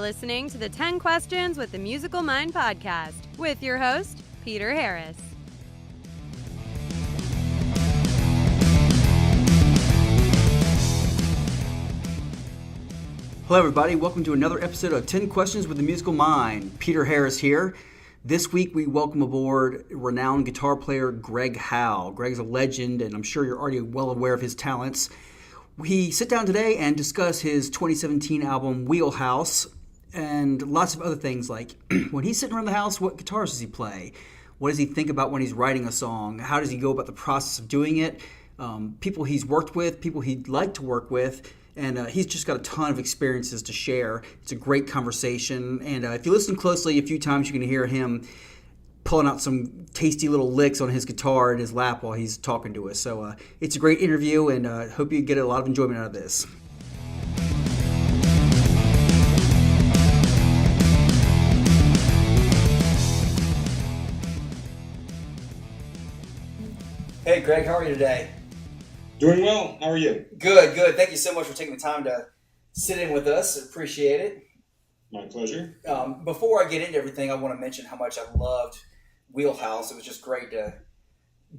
listening to the 10 Questions with the Musical Mind podcast with your host, Peter Harris. Hello everybody, welcome to another episode of 10 Questions with the Musical Mind. Peter Harris here. This week we welcome aboard renowned guitar player Greg Howe. Greg's a legend and I'm sure you're already well aware of his talents. We sit down today and discuss his 2017 album Wheelhouse and lots of other things like when he's sitting around the house, what guitars does he play? What does he think about when he's writing a song? How does he go about the process of doing it? People he's worked with, people he'd like to work with. And he's just got a ton of experiences to share. It's a great conversation. And if you listen closely a few times, you can hear him pulling out some tasty little licks on his guitar in his lap while he's talking to us. So it's a great interview, and I hope you get a lot of enjoyment out of this. Hey, Greg, how are you today? Doing well. How are you? Good. Thank you so much for taking the time to sit in with us. Appreciate it. My pleasure. Before I get into everything, I want to mention how much I loved Wheelhouse. It was just great to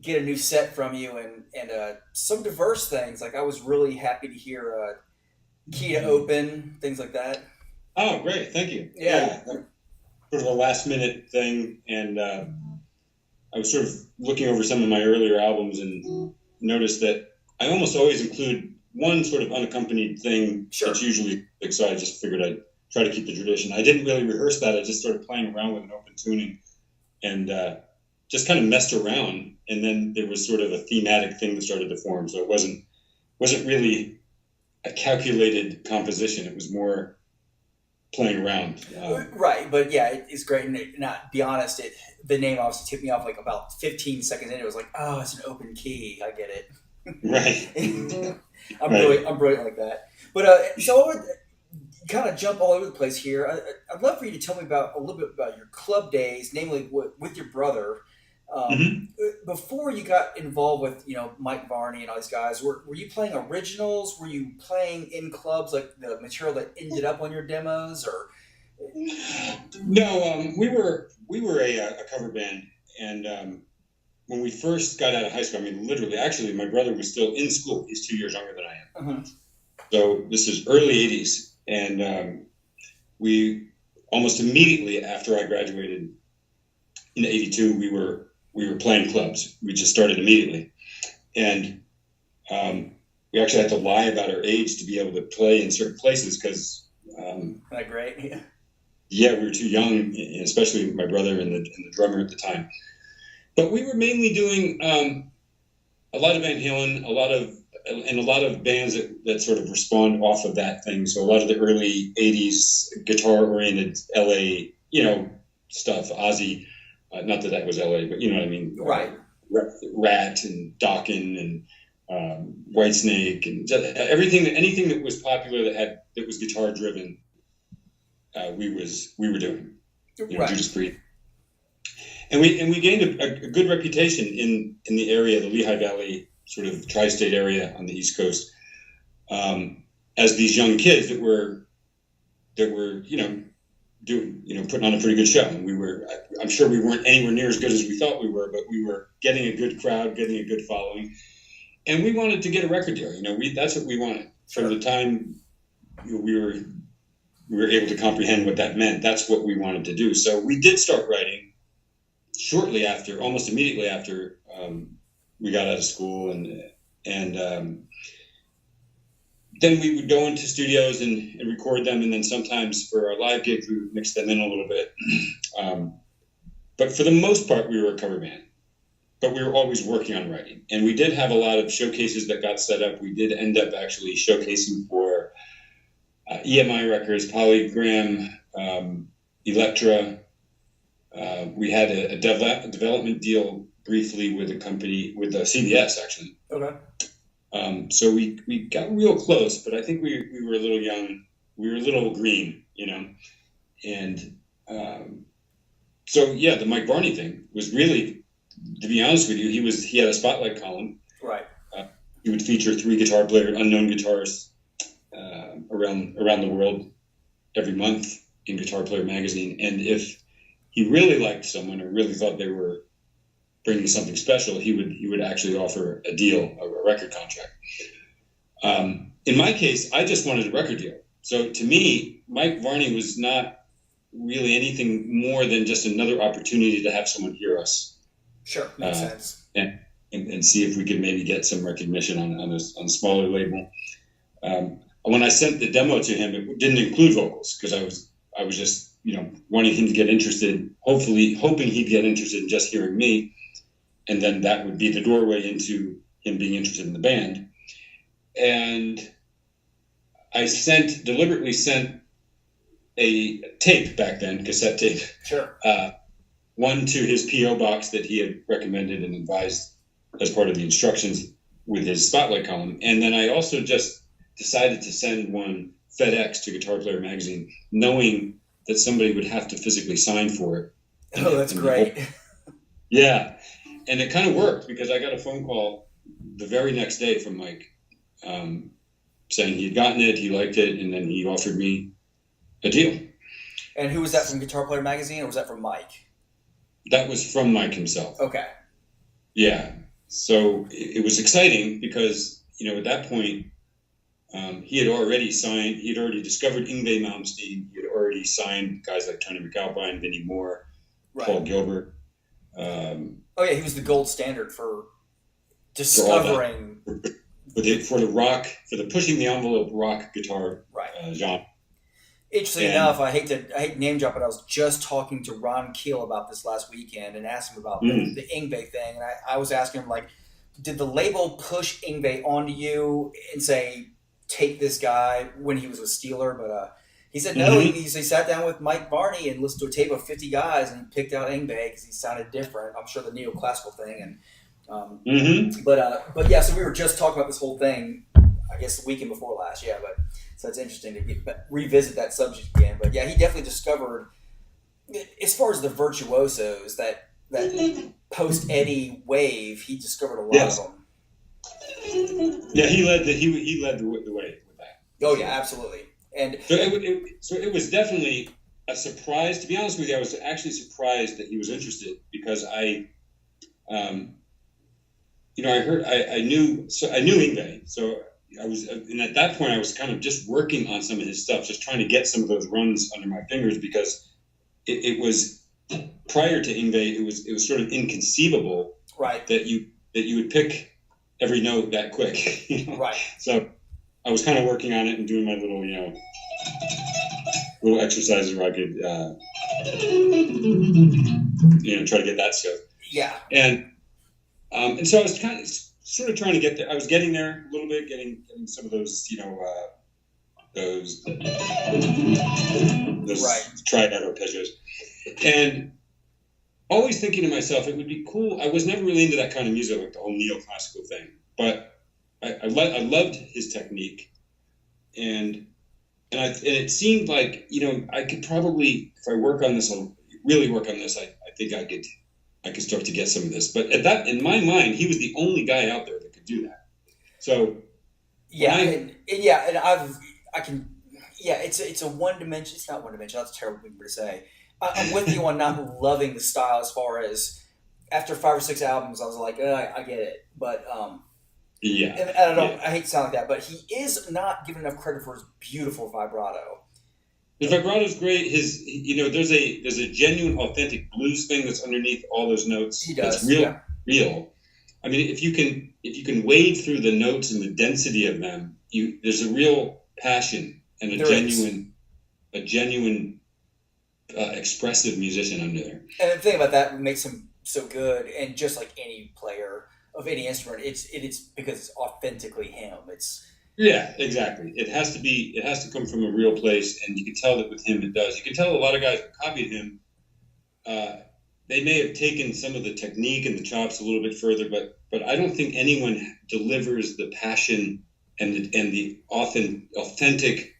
get a new set from you and some diverse things. Like I was really happy to hear key to open, things like that. Oh, great. Thank you. Yeah. Sort of a last minute thing. And I was sort of looking over some of my earlier albums and noticed that I almost always include one sort of unaccompanied thing that's usually big, so I just figured I'd try to keep the tradition. I didn't really rehearse that. I just started playing around with an open tuning and just kind of messed around. And then there was sort of a thematic thing that started to form. So it wasn't really a calculated composition. It was more playing around. Right, but yeah, it's great. And not be honest, the name obviously tipped me off like about 15 seconds in. It was like, oh, it's an open key. I get it. Right. I'm brilliant like that. But so I would kind of jump all over the place here. I'd love for you to tell me a little bit about your club days, namely with your brother. Before you got involved with Mike Varney and all these guys, were you playing originals? Were you playing in clubs like the material that ended up on your demos, or? No, we were a cover band, and when we first got out of high school, I mean, literally, actually, my brother was still in school. He's 2 years younger than I am. Uh-huh. So this is early 80s. And we almost immediately after I graduated in 82, we were playing clubs. We just started immediately. And we actually had to lie about our age to be able to play in certain places because... Isn't that great? Yeah. Yeah, we were too young, especially my brother and the drummer at the time. But we were mainly doing a lot of Van Halen, a lot of bands that sort of respond off of that thing. So a lot of the early 80s guitar-oriented LA, stuff, Ozzy. Not that was LA, but you know what I mean. Right. Rat and Dokken and Whitesnake and anything that was popular that was guitar-driven, we were doing. Right. Judas Priest. And we gained a good reputation in the area, the Lehigh Valley, sort of tri-state area on the East Coast, as these young kids that were doing, putting on a pretty good show. And I'm sure we weren't anywhere near as good as we thought we were, but we were getting a good crowd, getting a good following, and we wanted to get a record deal. That's what we wanted. From the time we were able to comprehend what that meant, that's what we wanted to do. So we did start writing shortly after, almost immediately after we got out of school, and then we would go into studios and record them, and then sometimes for our live gigs we would mix them in a little bit. But for the most part, we were a cover band. But we were always working on writing, and we did have a lot of showcases that got set up. We did end up actually showcasing for EMI Records, Polygram, Elektra. We had a development deal briefly with a company, with CBS actually. Okay. So we got real close, but I think we were a little young. We were a little green, And so yeah, the Mike Varney thing was really, to be honest with you, he had a spotlight column. Right. He would feature 3 unknown guitarists around the world every month. in Guitar Player magazine, and if he really liked someone or really thought they were bringing something special, he would actually offer a deal, a record contract. In my case, I just wanted a record deal. So to me, Mike Varney was not really anything more than just another opportunity to have someone hear us. Sure, makes sense. And see if we could maybe get some recognition on a smaller label. When I sent the demo to him, it didn't include vocals because I was just wanting him to get interested, hoping he'd get interested in just hearing me, and then that would be the doorway into him being interested in the band. And I deliberately sent a tape back then, cassette tape. Sure. One to his P.O. box that he had recommended and advised as part of the instructions with his Spotlight column. And then I also just decided to send one FedEx to Guitar Player magazine, knowing that somebody would have to physically sign for it. Oh, that's great. Yeah. And it kind of worked because I got a phone call the very next day from Mike saying he had gotten it, he liked it, and then he offered me a deal. And who was that from Guitar Player magazine, or was that from Mike? That was from Mike himself. Okay. Yeah. So it was exciting because, at that point, he had already discovered Yngwie Malmsteen. He had already signed guys like Tony McAlpine, Vinnie Moore, right. Paul Gilbert. He was the gold standard for discovering for the rock, for the pushing the envelope rock guitar genre. Interestingly enough, I hate name drop, but I was just talking to Ron Keel about this last weekend and asked him about the Yngwie thing. And I was asking him, did the label push Yngwie onto you and say, take this guy when he was with Steeler? But he said no. Mm-hmm. He sat down with Mike Varney and listened to a tape of 50 guys and he picked out Yngwie because he sounded different. I'm sure the neoclassical thing. And But yeah, so we were just talking about this whole thing, I guess the weekend before last. Yeah, but so it's interesting to revisit that subject again. But yeah, he definitely discovered, as far as the virtuosos, that post Eddie wave, he discovered a lot of them. Yeah, he led the way with that. Oh yeah, absolutely. And so it was definitely a surprise. To be honest with you, I was actually surprised that he was interested because I knew Yngwie, so I was, and at that point I was kind of just working on some of his stuff, just trying to get some of those runs under my fingers because it was prior to Yngwie, it was sort of inconceivable, right, that you would pick every note that quick, right. So I was kind of working on it and doing my little little exercises where I could try to get that stuff. Yeah. And so I was kind of sort of trying to get there. I was getting there a little bit, getting some of those, those right. tried out arpeggios, and always thinking to myself, it would be cool. I was never really into that kind of music, like the whole neoclassical thing, but I loved his technique, and it seemed like I could probably, if I really work on this, I think I could start to get some of this. But in my mind, he was the only guy out there that could do that. So it's a one dimension. It's not one dimension. That's a terrible thing to say. I'm with you on not loving the style. As far as after 5 or 6 albums, I was like, I get it, but yeah. And I don't know. I hate to sound like that, but he is not given enough credit for his beautiful vibrato. The vibrato's great. There's a genuine, authentic blues thing that's underneath all those notes. He does. That's real. I mean, if you can wade through the notes and the density of them, there's a real passion and a genuine expressive musician under there. And the thing about that makes him so good, and just like any player of any instrument, it's because it's authentically him. Yeah, exactly. It has to come from a real place, and you can tell that with him it does. You can tell a lot of guys that copied him, they may have taken some of the technique and the chops a little bit further, but I don't think anyone delivers the passion and the authentic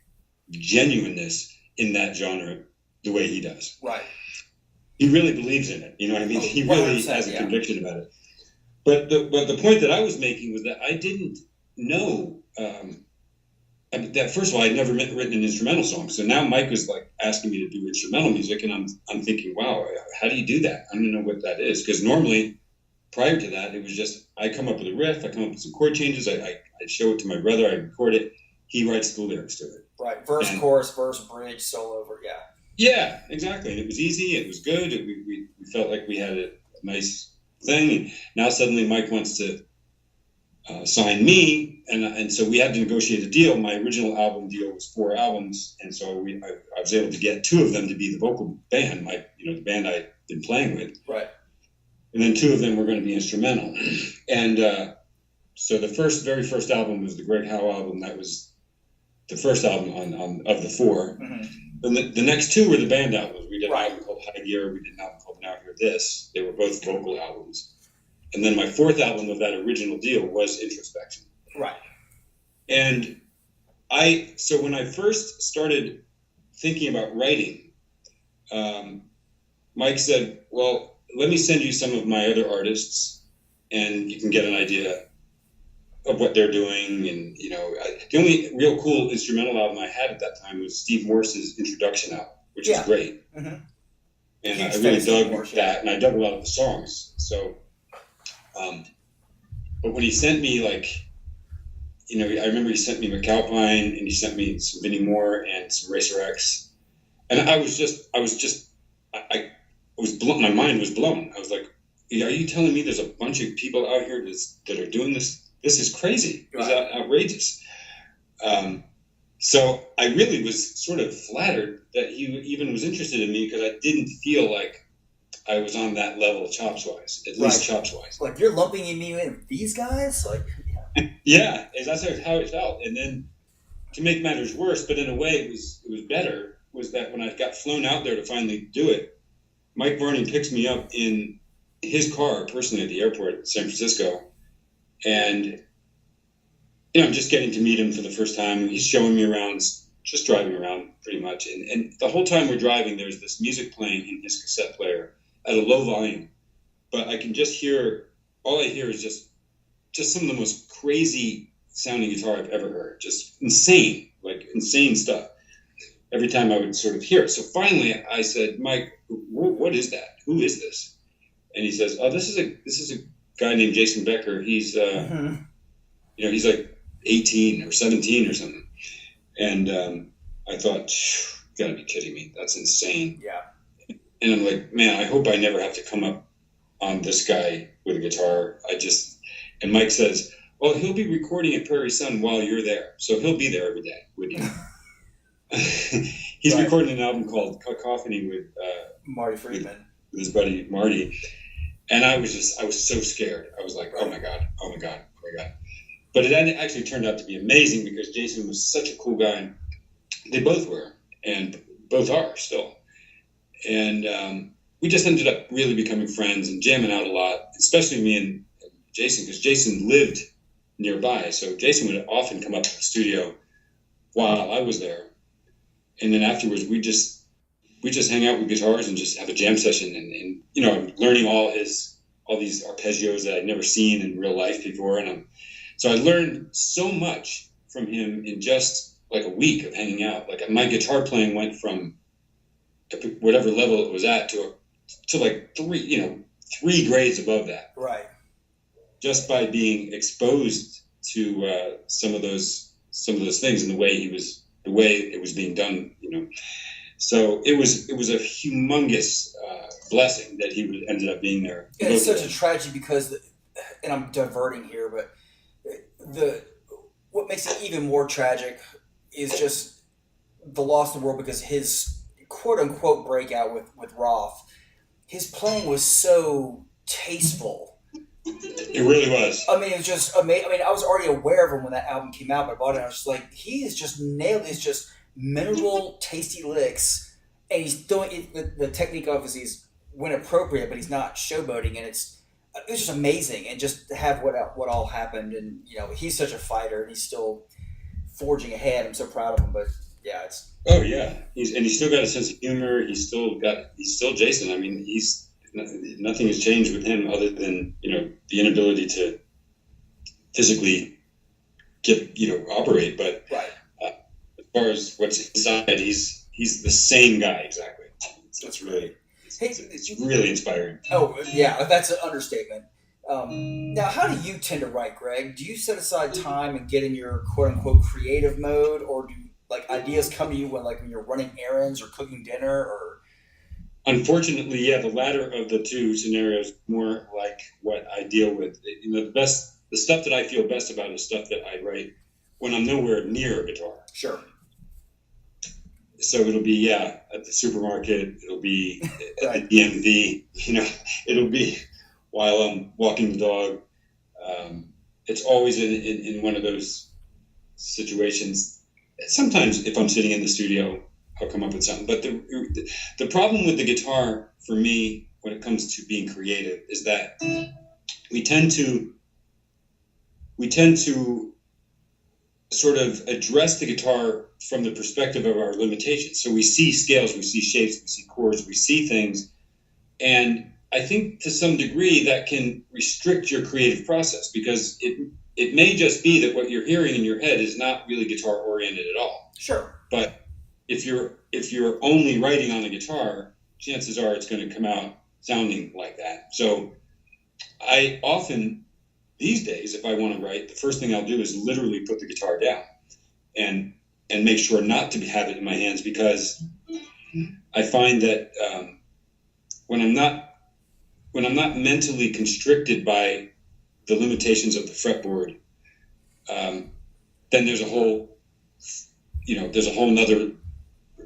genuineness in that genre the way he does. Right. He really believes in it. You know what I mean? He really has a conviction about it. But the point that I was making was that I didn't know. that first of all, I'd never written an instrumental song. So now Mike was like asking me to do instrumental music, and I'm thinking, wow, how do you do that? I don't know what that is, because normally prior to that, it was just I come up with a riff, I come up with some chord changes, I show it to my brother, I record it, he writes the lyrics to it. Right, verse, chorus, verse, bridge, solo, yeah. Yeah, exactly. And it was easy, it was good, we felt like we had a nice thing. And now suddenly Mike wants to sign me, and so we had to negotiate a deal. My original album deal was 4 albums, and so I was able to get 2 of them to be the vocal band, the band I'd been playing with. Right. And then 2 of them were going to be instrumental. And so the very first album was the Greg Howe album. That was the first album of the 4. Mm-hmm. And the next 2 were the band albums. We did an album called High Gear. We did an album called Now Hear This. They were both vocal albums. And then my 4th album of that original deal was Introspection. Right. And so when I first started thinking about writing, Mike said, well, let me send you some of my other artists, and you can get an idea of what they're doing. And, the only real cool instrumental album I had at that time was Steve Morse's Introduction album, which is great. Mm-hmm. And I really dug that, and I dug a lot of the songs. So, but when he sent me, I remember he sent me McAlpine, and he sent me some Vinnie Moore and some Racer X. And I was blown. My mind was blown. I was like, are you telling me there's a bunch of people out here that are doing this? This is crazy. It was outrageous. So I really was sort of flattered that he even was interested in me, because I didn't feel like I was on that level chops-wise, at least chops-wise. Like, you're lumping me in with these guys? Like, yeah, that's how it felt. And then to make matters worse, but in a way it was better, was that when I got flown out there to finally do it, Mike Varney picks me up in his car personally at the airport in San Francisco. And, I'm just getting to meet him for the first time. He's showing me around, just driving around pretty much. And the whole time we're driving, there's this music playing in his cassette player at a low volume. But I can just hear, all I hear is just some of the most crazy sounding guitar I've ever heard. Just insane stuff. Every time I would sort of hear it. So finally I said, Mike, what is that? Who is this? And he says, oh, this is a guy named Jason Becker. He's, he's like 18 or 17 or something. And I thought, you gotta be kidding me. That's insane. Yeah. And I'm like, man, I hope I never have to come up on this guy with a guitar. And Mike says, well, he'll be recording at Prairie Sun while you're there. So he'll be there every day with you. He's recording an album called Cacophony with Marty Friedman, with his buddy Marty. And I was so scared. I was like, oh my God. But it actually turned out to be amazing, because Jason was such a cool guy. And they both were, and both are still. And we just ended up really becoming friends and jamming out a lot, especially me and Jason, because Jason lived nearby. So Jason would often come up to the studio while I was there. And then afterwards, we just hang out with guitars and just have a jam session, and I'm learning all these arpeggios that I'd never seen in real life before. And so I learned so much from him in just like a week of hanging out. Like, my guitar playing went from whatever level it was at to like 3 grades above that. Right. Just by being exposed to some of those things and the way it was being done, So it was a humongous blessing that he ended up being there. Yeah, it's such a tragedy because, and I'm diverting here, but what makes it even more tragic is just the loss of the world, because his quote unquote breakout with Roth, his playing was so tasteful. It really was. I mean, it was just amazing. I mean, I was already aware of him when that album came out, but I bought it and I was just like, he is just nailed. It's just memorable, tasty licks, and he's doing it. The technique obviously is when appropriate, but he's not showboating, and it's just amazing. And just to have what all happened, and he's such a fighter, and he's still forging ahead. I'm so proud of him. But yeah, it's he's still got a sense of humor. He's still Jason. I mean, nothing has changed with him other than the inability to physically operate. But right. far as what's inside, he's the same guy exactly. It's really inspiring. Oh yeah, that's an understatement. Now, how do you tend to write, Greg? Do you set aside time and get in your quote unquote creative mode, or do like ideas come to you when you're running errands or cooking dinner? Or unfortunately, yeah, the latter of the two scenarios more like what I deal with. The stuff that I feel best about is stuff that I write when I'm nowhere near a guitar. Sure. So it'll be at the supermarket. It'll be at the DMV. It'll be while I'm walking the dog. It's always in one of those situations. Sometimes if I'm sitting in the studio, I'll come up with something. But the problem with the guitar for me when it comes to being creative is that we tend to sort of address the guitar from the perspective of our limitations. So we see scales, we see shapes, we see chords, we see things. And I think to some degree that can restrict your creative process because it may just be that what you're hearing in your head is not really guitar oriented at all. Sure. But if you're only writing on a guitar, chances are it's going to come out sounding like that. So I often these days, if I want to write, the first thing I'll do is literally put the guitar down and make sure not to have it in my hands because I find that when I'm not mentally constricted by the limitations of the fretboard, then there's a whole nother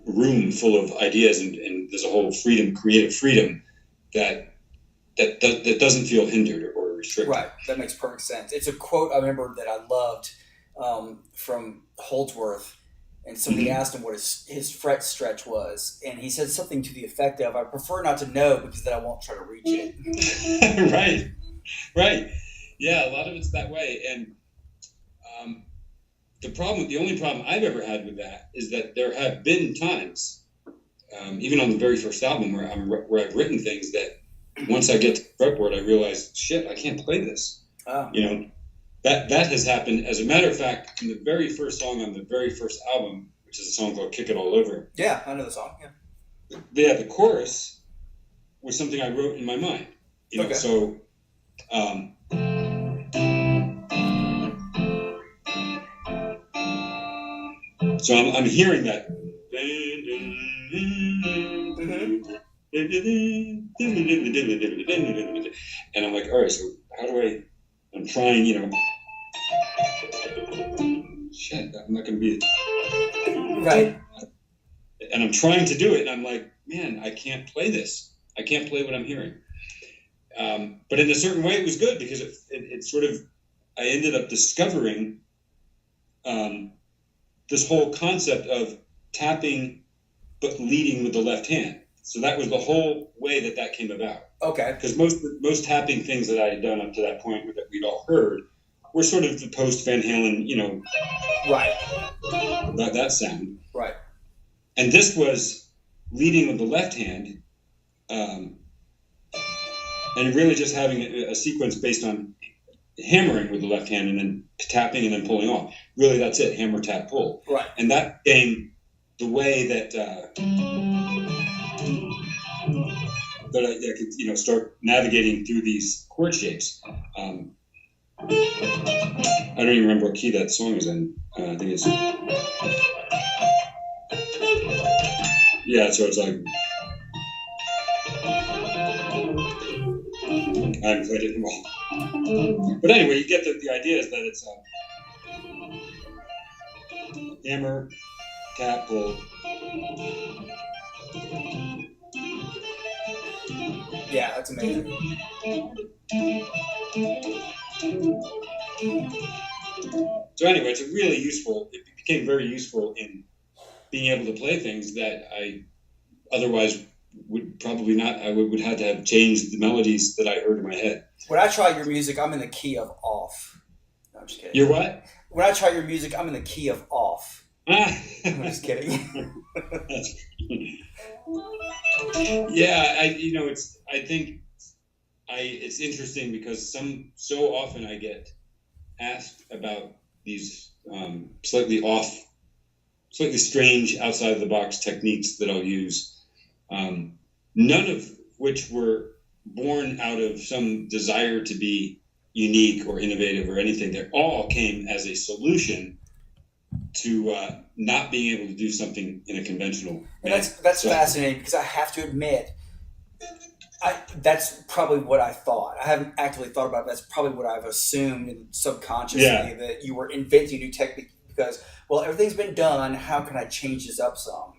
room full of ideas and there's a whole creative freedom that doesn't feel hindered or restricted. Right, that makes perfect sense. It's a quote I remember that I loved from Holdsworth, and somebody asked him what his fret stretch was, and he said something to the effect of, "I prefer not to know because then I won't try to reach it." Right. Yeah, a lot of it's that way, and the only problem I've ever had with that is that there have been times, even on the very first album, where I've written things that once I get to the fretboard, I realize, shit, I can't play this. Oh. That has happened. As a matter of fact, in the very first song on the very first album, which is a song called "Kick It All Over." Yeah, I know the song. Yeah. The chorus was something I wrote in my mind. Okay. So. So I'm hearing that. And I'm like, all right, so how do I'm trying, shit, I'm not going to be. Right. And I'm trying to do it, and I'm like, man, I can't play this. I can't play what I'm hearing. But in a certain way, it was good because it sort of, I ended up discovering this whole concept of tapping but leading with the left hand. So that was the whole way that came about. Okay. Because most tapping things that I had done up to that point that we'd all heard were sort of the post Van Halen, right, that sound. Right. And this was leading with the left hand, and really just having a sequence based on hammering with the left hand and then tapping and then pulling off. Really, that's it: hammer, tap, pull. Right. And that became the way that I could, start navigating through these chord shapes. I don't even remember what key that song is in. I think it's so it's like I haven't played it in a while. But anyway, you get the idea is that it's hammer, tap, pull. Yeah, that's amazing. So anyway, it became very useful in being able to play things that I otherwise would probably not. I would have to have changed the melodies that I heard in my head. When I try your music, I'm in the key of off. No, I'm just kidding. You're what? When I try your music, I'm in the key of off. I'm just kidding. Yeah, it's interesting because so often I get asked about these slightly off slightly strange, outside of the box techniques that I'll use. None of which were born out of some desire to be unique or innovative or anything. They all came as a solution to not being able to do something in a conventional and manner. that's fascinating, because I have to admit, that's probably what I thought. I haven't actively thought about it. That's probably what I've assumed subconsciously, that you were inventing new technique because, well, everything's been done. How can I change this up some?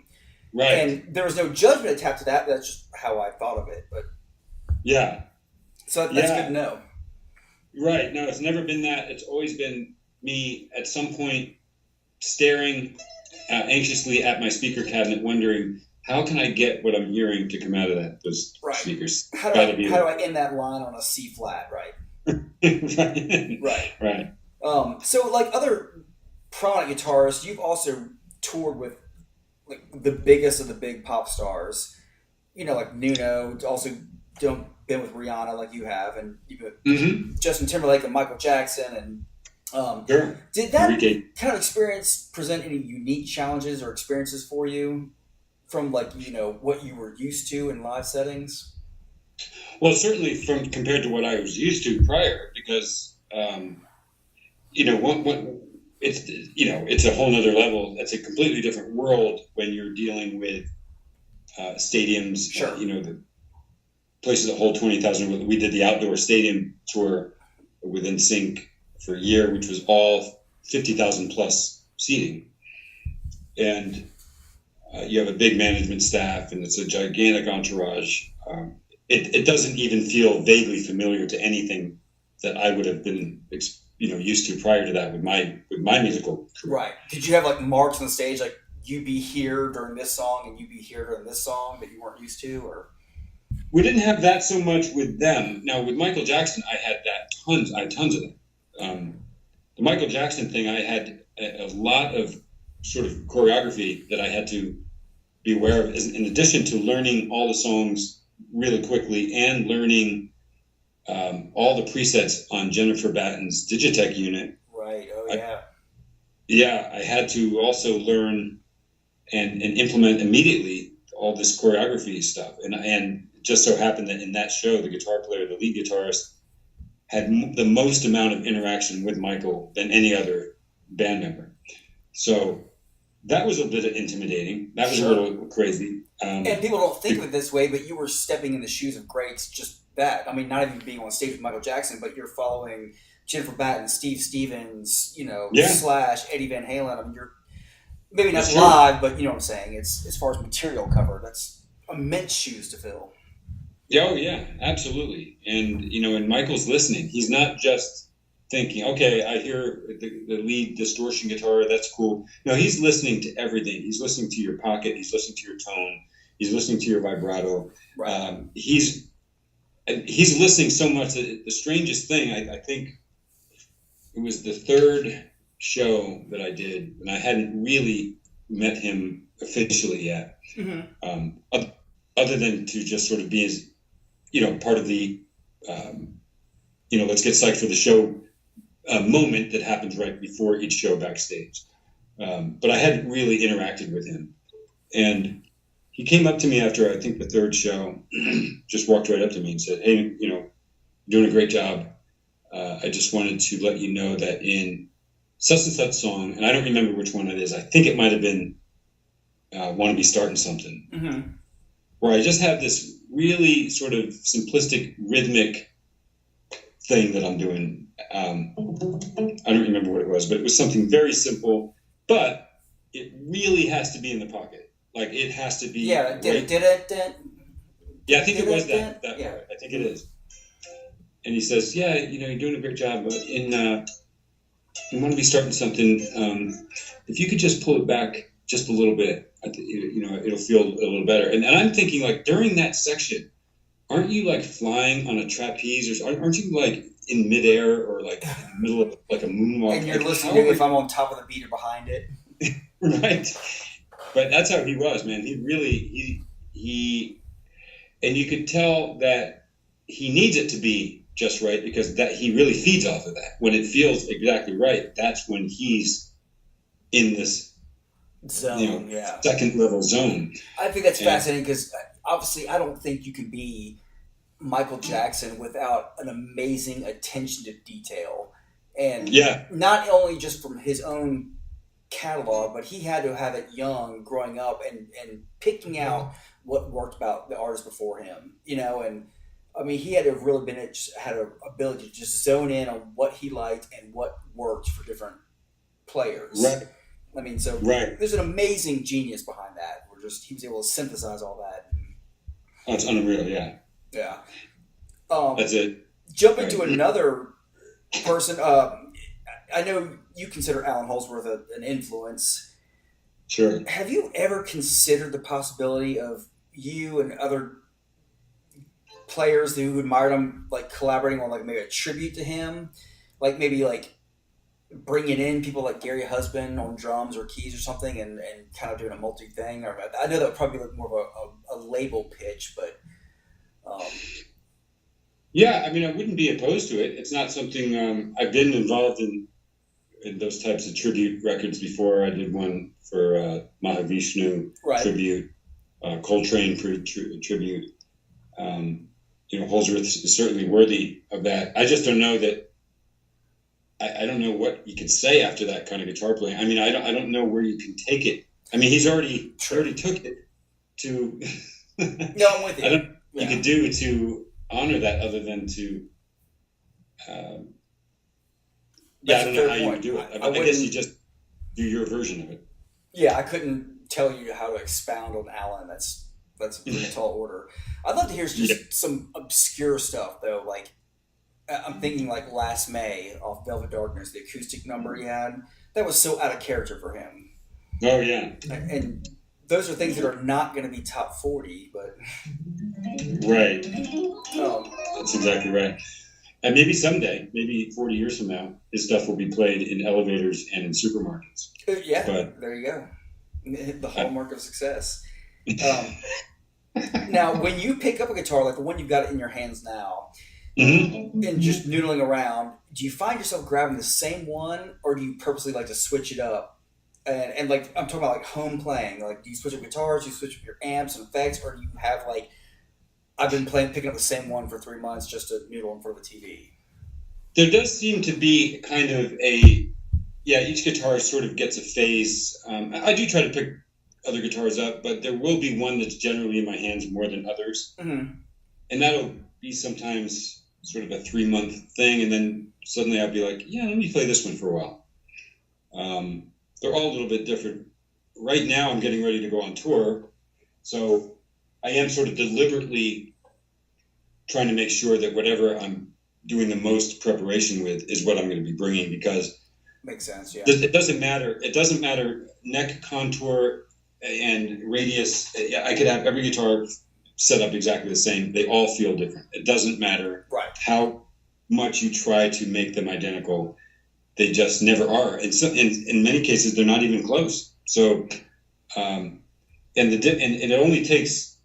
Right. And there was no judgment attached to that. That's just how I thought of it. But yeah. So that's good to know. Right. No, it's never been that. It's always been me at some point staring anxiously at my speaker cabinet, wondering, how can I get what I'm hearing to come out of those speakers? How do I end that line on a C flat, right? Right. So, like other prominent guitarists, you've also toured with like the biggest of the big pop stars. You know, like Nuno. Also, been with Rihanna like you have, and you've been with Justin Timberlake and Michael Jackson, and sure. Did that kind of experience present any unique challenges or experiences for you? From like, you know, what you were used to in live settings? Well, certainly compared to what I was used to prior, because, you know, it's a whole nother level. It's a completely different world when you're dealing with stadiums, sure. You know, the places that hold 20,000. We did the outdoor stadium tour with NSYNC for a year, which was all 50,000 plus seating. And you have a big management staff, and it's a gigantic entourage. It doesn't even feel vaguely familiar to anything that I would have been, used to prior to that with my musical career. Right. Did you have like marks on the stage, like you be here during this song and you be here during this song that you weren't used to, or? We didn't have that so much with them. Now with Michael Jackson, I had tons of them. The Michael Jackson thing, I had a lot of sort of choreography that I had to be aware of, in addition to learning all the songs really quickly and learning all the presets on Jennifer Batten's Digitech unit. Right. Oh yeah. I had to also learn and implement immediately all this choreography stuff. And it just so happened that in that show, the guitar player, the lead guitarist, had the most amount of interaction with Michael than any other band member. So that was a bit intimidating. That was a little crazy. And people don't think of it this way, but you were stepping in the shoes of greats, just that. I mean, not even being on stage with Michael Jackson, but you're following Jennifer Batten, Steve Stevens, Slash, Eddie Van Halen. I mean, you're maybe not live, but you know what I'm saying. It's as far as material covered, that's immense shoes to fill. Oh yeah, absolutely. And and Michael's listening. He's not just thinking, okay, I hear the lead distortion guitar, that's cool. No, he's listening to everything. He's listening to your pocket. He's listening to your tone. He's listening to your vibrato. Right. He's listening so much that the strangest thing, I think it was the third show that I did, and I hadn't really met him officially yet, other than to just sort of be his, part of the, let's get psyched for the show moment that happens right before each show backstage. But I hadn't really interacted with him. And he came up to me after, I think, the third show, just walked right up to me and said, hey, you're doing a great job. I just wanted to let you know that in such and such song, and I don't remember which one it is, I think it might have been Want to Be Starting Something, where I just have this really sort of simplistic rhythmic thing that I'm doing. I don't remember what it was, but it was something very simple, but it really has to be in the pocket. Like it has to be. Yeah, Yeah, I think it was that part. I think it is. And he says, yeah, you're doing a great job, but you Want to Be Starting Something, if you could just pull it back just a little bit, it'll feel a little better. And I'm thinking, like, during that section, aren't you like flying on a trapeze, or aren't you like in midair, or like in the middle of like a moonwalk? And you're like, listening to if I'm on top of the beat or behind it. Right. But that's how he was, man. He really, and you could tell that he needs it to be just right, because that he really feeds off of that. When it feels exactly right, that's when he's in this zone, second level zone. I think that's fascinating because obviously I don't think you can be Michael Jackson without an amazing attention to detail. And not only just from his own catalog, but he had to have it young growing up and picking out what worked about the artists before him, and I mean, he had to have really had an ability to just zone in on what he liked and what worked for different players. Right. I mean, so there's an amazing genius behind that. He was able to synthesize all that. That's unreal. Yeah. Yeah. That's it. Jumping to another person, I know you consider Alan Holdsworth an influence. Sure. Have you ever considered the possibility of you and other players who admired him, like collaborating on like maybe a tribute to him, like maybe like bringing in people like Gary Husband on drums or keys or something, and kind of doing a multi thing? Or I know that would probably look more of a label pitch, but yeah, I mean, I wouldn't be opposed to it. It's not something I've been involved in those types of tribute records before. I did one for Mahavishnu tribute, Coltrane tribute. Holdsworth is certainly worthy of that. I just don't know that. I don't know what you could say after that kind of guitar playing. I mean, I don't know where you can take it. I mean, he's already took it to. No, I'm with you. I don't know what you could do to honor that other than to. I don't know how you would do it. I guess you just do your version of it. Yeah, I couldn't tell you how to expound on Alan. That's a pretty tall order. I'd love to hear just some obscure stuff though. Like I'm thinking like Last May off Velvet Darkness, the acoustic number he had. That was so out of character for him. Oh yeah. And those are things that are not going to be top 40, but right. That's exactly right. And maybe someday, maybe 40 years from now, his stuff will be played in elevators and in supermarkets. Yeah, but there you go. The hallmark of success. Now, when you pick up a guitar, like the one you've got in your hands now, and just noodling around, do you find yourself grabbing the same one, or do you purposely like to switch it up? And like, I'm talking about like home playing. Like, do you switch up guitars? Do you switch up your amps and effects? Or do you have like, I've been picking up the same one for 3 months just to noodle in front of the TV? There does seem to be kind of each guitar sort of gets a phase. I do try to pick other guitars up, but there will be one that's generally in my hands more than others. Mm-hmm. And that'll be sometimes sort of a 3-month thing. And then suddenly I'll be like, let me play this one for a while. They're all a little bit different. Right now I'm getting ready to go on tour. So I am sort of deliberately trying to make sure that whatever I'm doing the most preparation with is what I'm going to be bringing, because makes sense. Yeah. It doesn't matter. It doesn't matter neck contour and radius. I could have every guitar set up exactly the same. They all feel different. It doesn't matter how much you try to make them identical. They just never are. And so, in many cases, they're not even close. So, and it only takes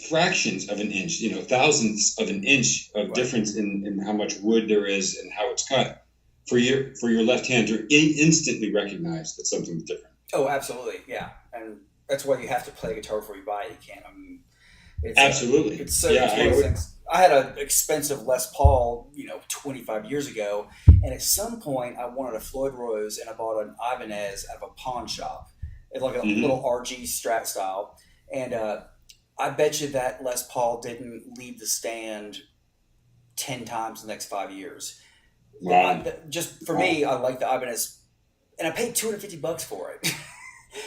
fractions of an inch, thousandths of an inch of difference in how much wood there is and how it's cut for your left hand to instantly recognize that something's different. Oh, absolutely, yeah, and that's why you have to play guitar before you buy it. You can't. I mean, absolutely. It's one of those things. I had an expensive Les Paul, 25 years ago, and at some point I wanted a Floyd Rose, and I bought an Ibanez out of a pawn shop. It's like a little RG Strat style, and I bet you that Les Paul didn't leave the stand 10 times in the next 5 years. Wow. Just for me, I like the Ibanez, and I paid $250 for it.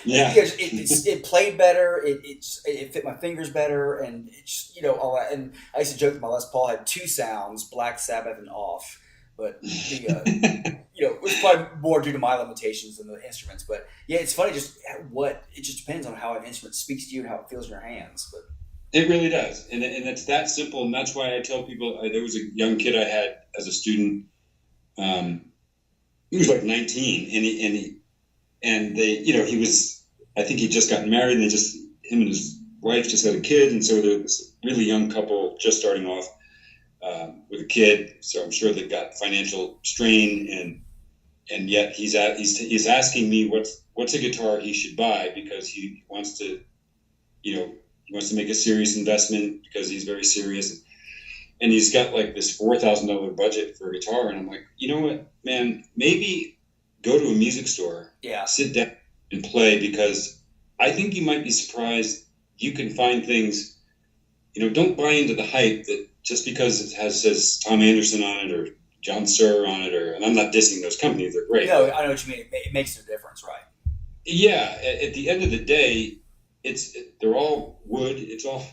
Yeah. Because it played better, it fit my fingers better, and it's all that. And I used to joke that my Les Paul had 2 sounds, Black Sabbath and off. But it was probably more due to my limitations than the instruments. But yeah, it's funny it just depends on how an instrument speaks to you and how it feels in your hands. But it really does, and it's that simple. And that's why I tell people, there was a young kid I had as a student. He was like 19, and he was, I think he'd just gotten married, and him and his wife just had a kid, and so they're this really young couple just starting off with a kid. So I'm sure they've got financial strain, and yet he's asking me what's a guitar he should buy because he wants to, he wants to make a serious investment because he's very serious. And he's got like this $4,000 budget for a guitar. And I'm like, you know what, man, maybe go to a music store, sit down and play, because I think you might be surprised. You can find things, don't buy into the hype that just because it says Tom Anderson on it or John Suhr on it, and I'm not dissing those companies, they're great. No, I know what you mean. It makes no difference, right? Yeah. At the end of the day, they're all wood. It's all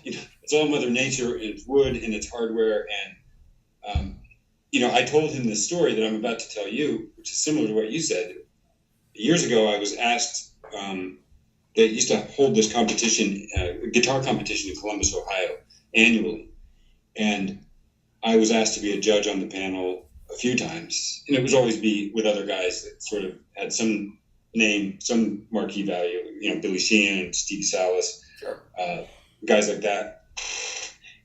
Mother Nature, and it's wood and it's hardware. And, I told him this story that I'm about to tell you, which is similar to what you said. Years ago, I was asked, they used to hold this competition, guitar competition in Columbus, Ohio, annually. And I was asked to be a judge on the panel a few times. And it was always be with other guys that sort of had some name, some marquee value, Billy Sheehan, Steve Salas, sure. Guys like that.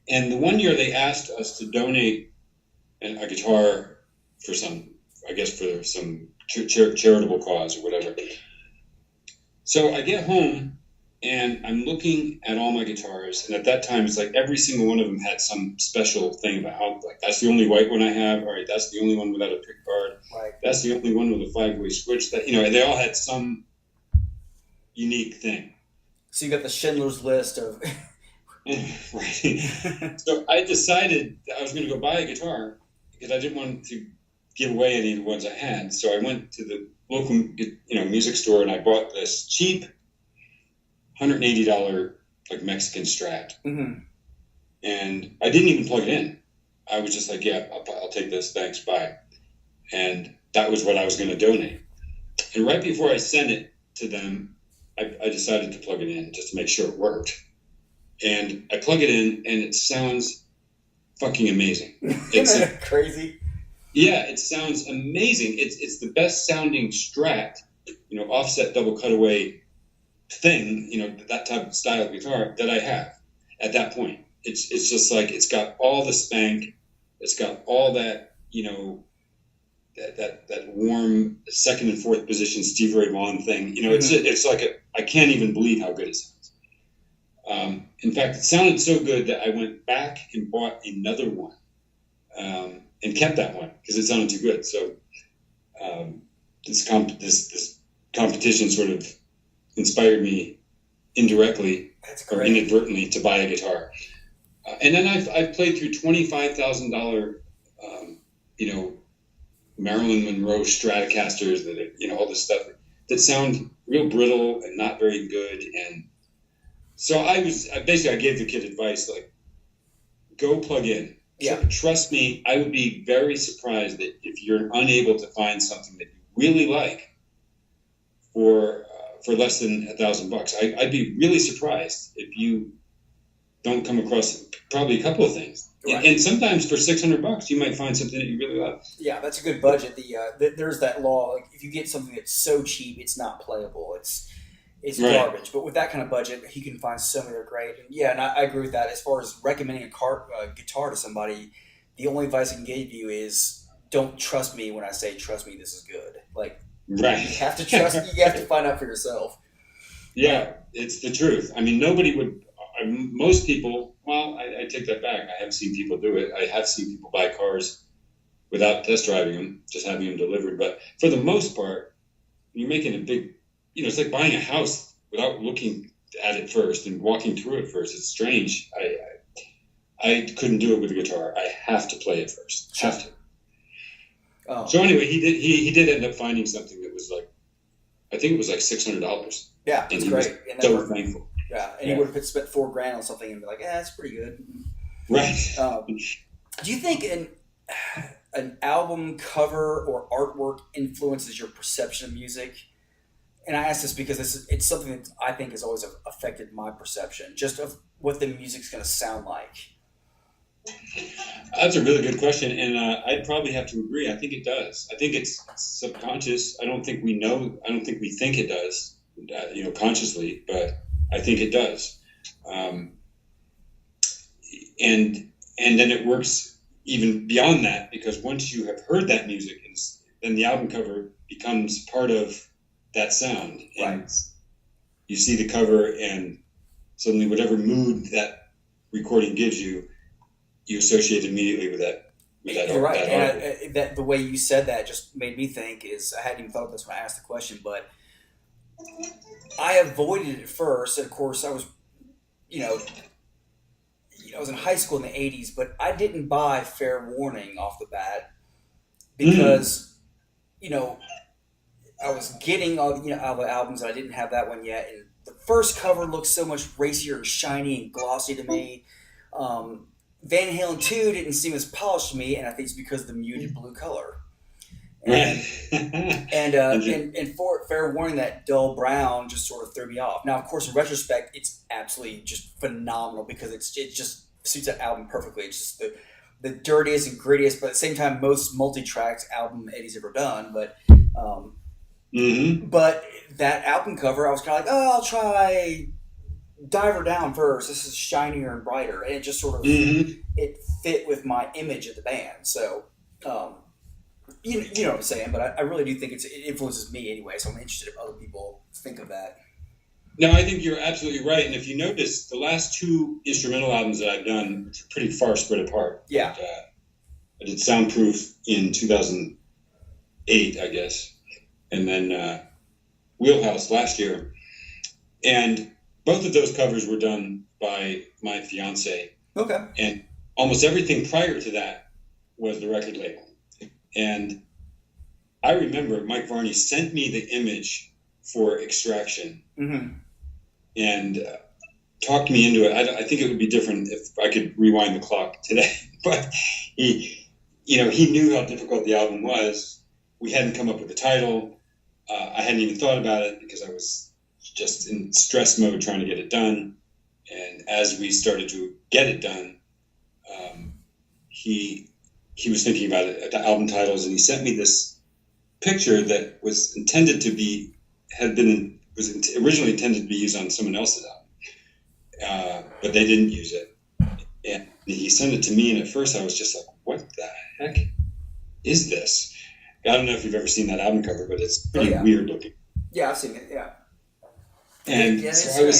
And the one year they asked us to donate a guitar for some charitable cause or whatever. So I get home and I'm looking at all my guitars, and at that time it's like every single one of them had some special thing about how, like, that's the only white one I have. All right, that's the only one without a pick guard. Right. That's the only one with a 5-way switch. That they all had some unique thing. So you got the Schindler's List of. Right. So I decided that I was going to go buy a guitar because I didn't want to give away any of the ones I had. So I went to the local, music store, and I bought this cheap $180 like Mexican Strat. Mm-hmm. And I didn't even plug it in. I was just like, yeah, I'll take this, thanks, bye. And that was what I was going to donate. And right before I sent it to them, I decided to plug it in just to make sure it worked. And I plug it in, and it sounds fucking amazing. Isn't that crazy? Yeah, it sounds amazing. It's the best sounding Strat, offset double cutaway thing, that type of style of guitar that I have at that point. It's just like, it's got all the spank, it's got all that, that warm second and fourth position Stevie Ray Vaughan thing. It's like I can't even believe how good it sounds. In fact, it sounded so good that I went back and bought another one, and kept that one because it sounded too good. So this competition sort of inspired me indirectly or inadvertently to buy a guitar. And then I've played through $25,000, Marilyn Monroe Stratocasters that all this stuff that sound real brittle and not very good. And so I gave the kid advice, like, go plug in. Yeah. So trust me, I would be very surprised that if you're unable to find something that you really like for less than $1,000, I'd be really surprised if you don't come across probably a couple of things. Right. And sometimes for $600, you might find something that you really love. Yeah, that's a good budget. There's that law. Like, if you get something that's so cheap, it's not playable. It's right. Garbage. But with that kind of budget, he can find so many that are great. And yeah, and I agree with that. As far as recommending a guitar to somebody, the only advice I can give you is don't trust me when I say, trust me, this is good. Like, right. You have to trust. You have to find out for yourself. Yeah, it's the truth. I mean, nobody would. Most people. Well, I take that back. I have seen people do it. I have seen people buy cars without test driving them, just having them delivered. But for the most part, you're making a big. It's like buying a house without looking at it first and walking through it first. It's strange. I couldn't do it with a guitar. I have to play it first. Have to. Oh. So anyway, he did end up finding something that was like, I think it was like $600. Yeah, that's great. And so thankful. Yeah, and he would have spent $4,000 on something and be like, that's pretty good. Right. Do you think an album cover or artwork influences your perception of music? And I ask this because it's something that I think has always affected my perception, just of what the music's going to sound like. That's a really good question, and I'd probably have to agree. I think it does. I think it's subconscious. I don't think we know. I don't think we think it does, consciously, but I think it does. And then it works even beyond that, because once you have heard that music, then the album cover becomes part of that sound. And Right. you see the cover, and suddenly whatever mood that recording gives you, you associate immediately with that. You're right. That And artwork. that the way you said that just made me think is I hadn't even thought of this when I asked the question, but I avoided it at first. And of course, I was, I was in high school in the 80s, but I didn't buy Fair Warning off the bat because, I was getting all the albums and I didn't have that one yet. And the first cover looked so much racier and shiny and glossy to me. Van Halen 2 didn't seem as polished to me, and I think it's because of the muted blue color. And and for Fair Warning, that dull brown just sort of threw me off. Now, of course, in retrospect, it's absolutely just phenomenal because it just suits that album perfectly. It's just the dirtiest and grittiest, but at the same time, most multi-tracked album Eddie's ever done. But but that album cover, I was kind of like, I'll try Diver Down first. This is shinier and brighter, and it just sort of it fit with my image of the band. So. You know what I'm saying, but I really do think it influences me anyway, so I'm interested if other people think of that. No, I think you're absolutely right. And if you notice, the last two instrumental albums that I've done are pretty far spread apart. Yeah. I did Soundproof in 2008, I guess, and then Wheelhouse last year. And both of those covers were done by my fiance. Okay. And almost everything prior to that was the record label. And I remember Mike Varney sent me the image for Extraction and talked me into it. I think it would be different if I could rewind the clock today. But he knew how difficult the album was. We hadn't come up with a title. I hadn't even thought about it because I was just in stress mode trying to get it done. And as we started to get it done, he was thinking about it, the album titles, and he sent me this picture that was intended to be, originally intended to be used on someone else's album, but they didn't use it. And he sent it to me, and at first I was just like, what the heck is this? I don't know if you've ever seen that album cover, but it's pretty weird looking. Yeah, I've seen it, yeah. And so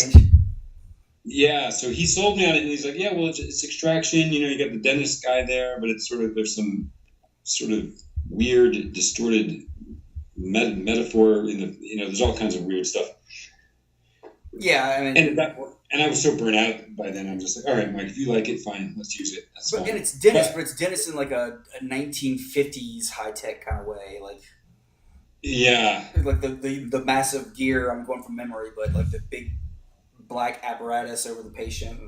so he sold me on it, and he's like, yeah, well, it's Extraction, you got the dentist guy there, but it's there's some sort of weird, distorted metaphor in the, there's all kinds of weird stuff. Yeah, I mean... And I was so burnt out by then, I'm just like, all right, Mike, if you like it, fine, let's use it. That's fine. And it's dentist, but it's dentist in like a 1950s high-tech kind of way, like... Yeah. Like the massive gear, I'm going from memory, but like the big black apparatus over the patient.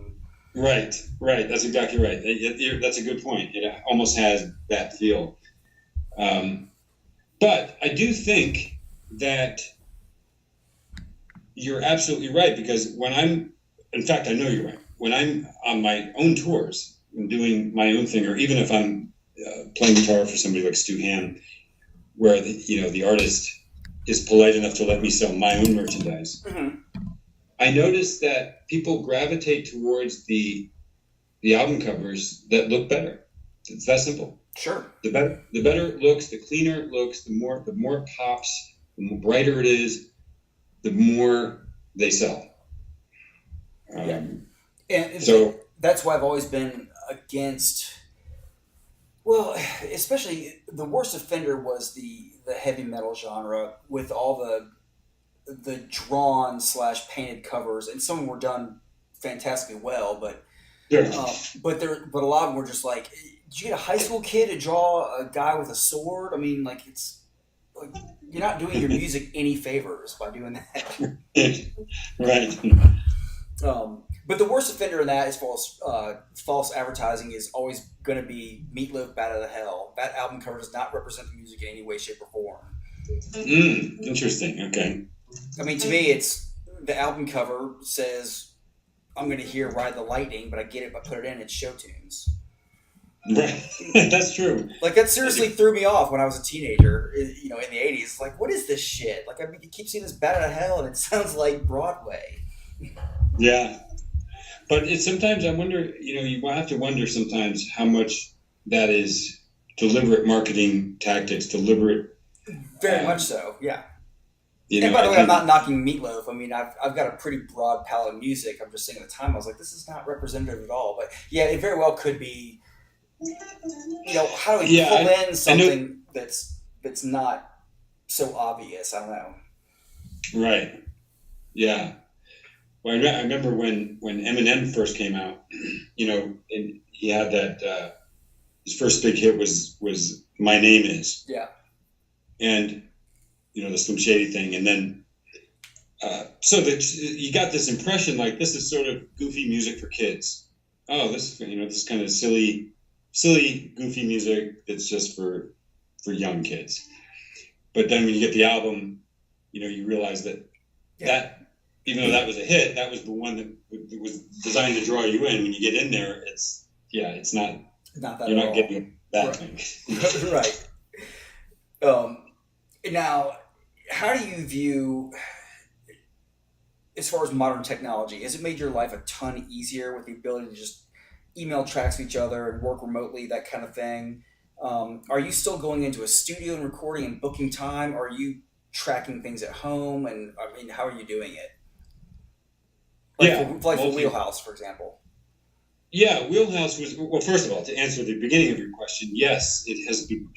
Right. That's exactly right. That's a good point. It almost has that feel. But I do think that you're absolutely right, because in fact, I know you're right. When I'm on my own tours and doing my own thing, or even if I'm playing guitar for somebody like Stu Hamm, where the artist is polite enough to let me sell my own merchandise, I noticed that people gravitate towards the album covers that look better. It's that simple. Sure. The better it looks, the cleaner it looks, the more it pops, the more brighter it is, the more they sell. And so that's why I've always been against. Well, especially the worst offender was the heavy metal genre with all the drawn / painted covers, and some of them were done fantastically well, but but a lot of them were just like, did you get a high school kid to draw a guy with a sword? I mean, like, it's like you're not doing your music any favors by doing that. Right. But the worst offender in that, as far as false advertising, is always going to be Meatloaf, Bat Out of Hell. That album cover does not represent the music in any way, shape, or form. Interesting. Okay. I mean, to me, it's the album cover says, I'm going to hear Ride the Lightning, but I get it if I put it in, it's show tunes. Right. That's true. Like, that seriously threw me off when I was a teenager, in the 80s. Like, what is this shit? Like, you keep seeing this Bat Out of Hell, and it sounds like Broadway. Yeah. But sometimes I wonder, you have to wonder sometimes how much that is deliberate marketing tactics, deliberate Very much so, yeah. You And know, by the I way, I'm think- not knocking Meatloaf. I mean, I've got a pretty broad palette of music. I'm just saying at the time, I was like, this is not representative at all. But yeah, it very well could be. How do we Yeah, pull I in know- something that's not so obvious? I don't know. Right. Yeah. Well, I remember when Eminem first came out, and he had that, his first big hit was My Name Is. Yeah. And, the Slim Shady thing. And then, so that you got this impression like this is sort of goofy music for kids. Oh, this kind of silly, goofy music that's just for young kids. But then when you get the album, you realize that even though that was a hit, that was the one that was designed to draw you in. When you get in there, it's not that you're at not all. getting that Right. thing. Right. Now, how do you view, as far as modern technology, has it made your life a ton easier with the ability to just email tracks to each other and work remotely, that kind of thing? Are you still going into a studio and recording and booking time? Or are you tracking things at home? And I mean, how are you doing it? For Wheelhouse, for example. Yeah, Wheelhouse was, well, first of all, to answer the beginning of your question, yes, it has been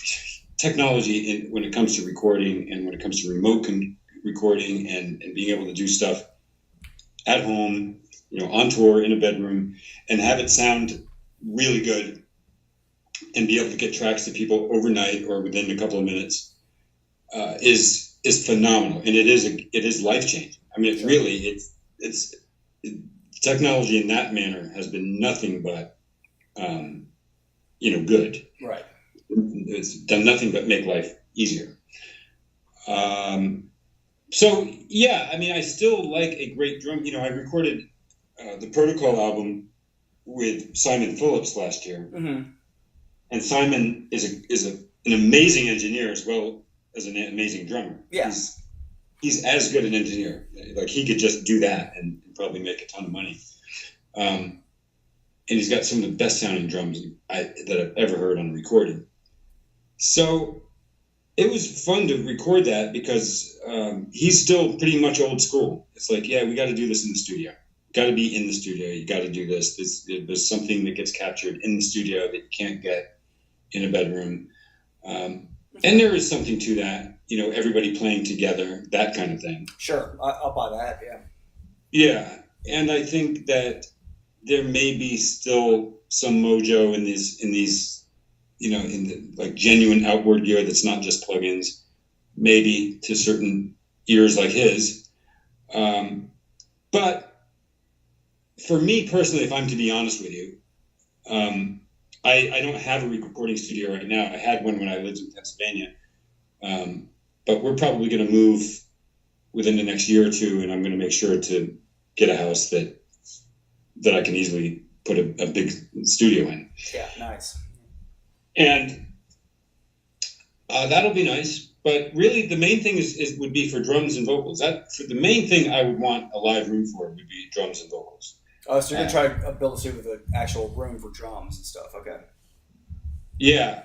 technology when it comes to recording and when it comes to remote recording and being able to do stuff at home, on tour, in a bedroom, and have it sound really good and be able to get tracks to people overnight or within a couple of minutes is phenomenal. And it is life-changing. I mean, it's technology in that manner has been nothing but, good. Right. It's done nothing but make life easier. So yeah, I mean, I still like a great drum. I recorded the Protocol album with Simon Phillips last year, Mm-hmm. and Simon is an amazing engineer as well as an amazing drummer. Yeah. He's as good an engineer. Like he could just do that and probably make a ton of money. And he's got some of the best sounding drums that I've ever heard on recording. So it was fun to record that because he's still pretty much old school. It's like, yeah, we got to do this in the studio. Got to be in the studio. You got to do this. There's something that gets captured in the studio that you can't get in a bedroom. And there is something to that. Everybody playing together, that kind of thing. Sure, I'll buy that. Yeah. Yeah, and I think that there may be still some mojo in these, in the like genuine outward gear that's not just plugins, maybe to certain ears like his. But for me personally, if I'm to be honest with you, I don't have a recording studio right now. I had one when I lived in Pennsylvania. But we're probably going to move within the next year or two, and I'm going to make sure to get a house that I can easily put a big studio in. Yeah, nice. And that'll be nice. But really, the main thing would be for drums and vocals. The main thing I would want a live room for would be drums and vocals. Oh, so you're going to try to build a studio with an actual room for drums and stuff. Okay. Yeah,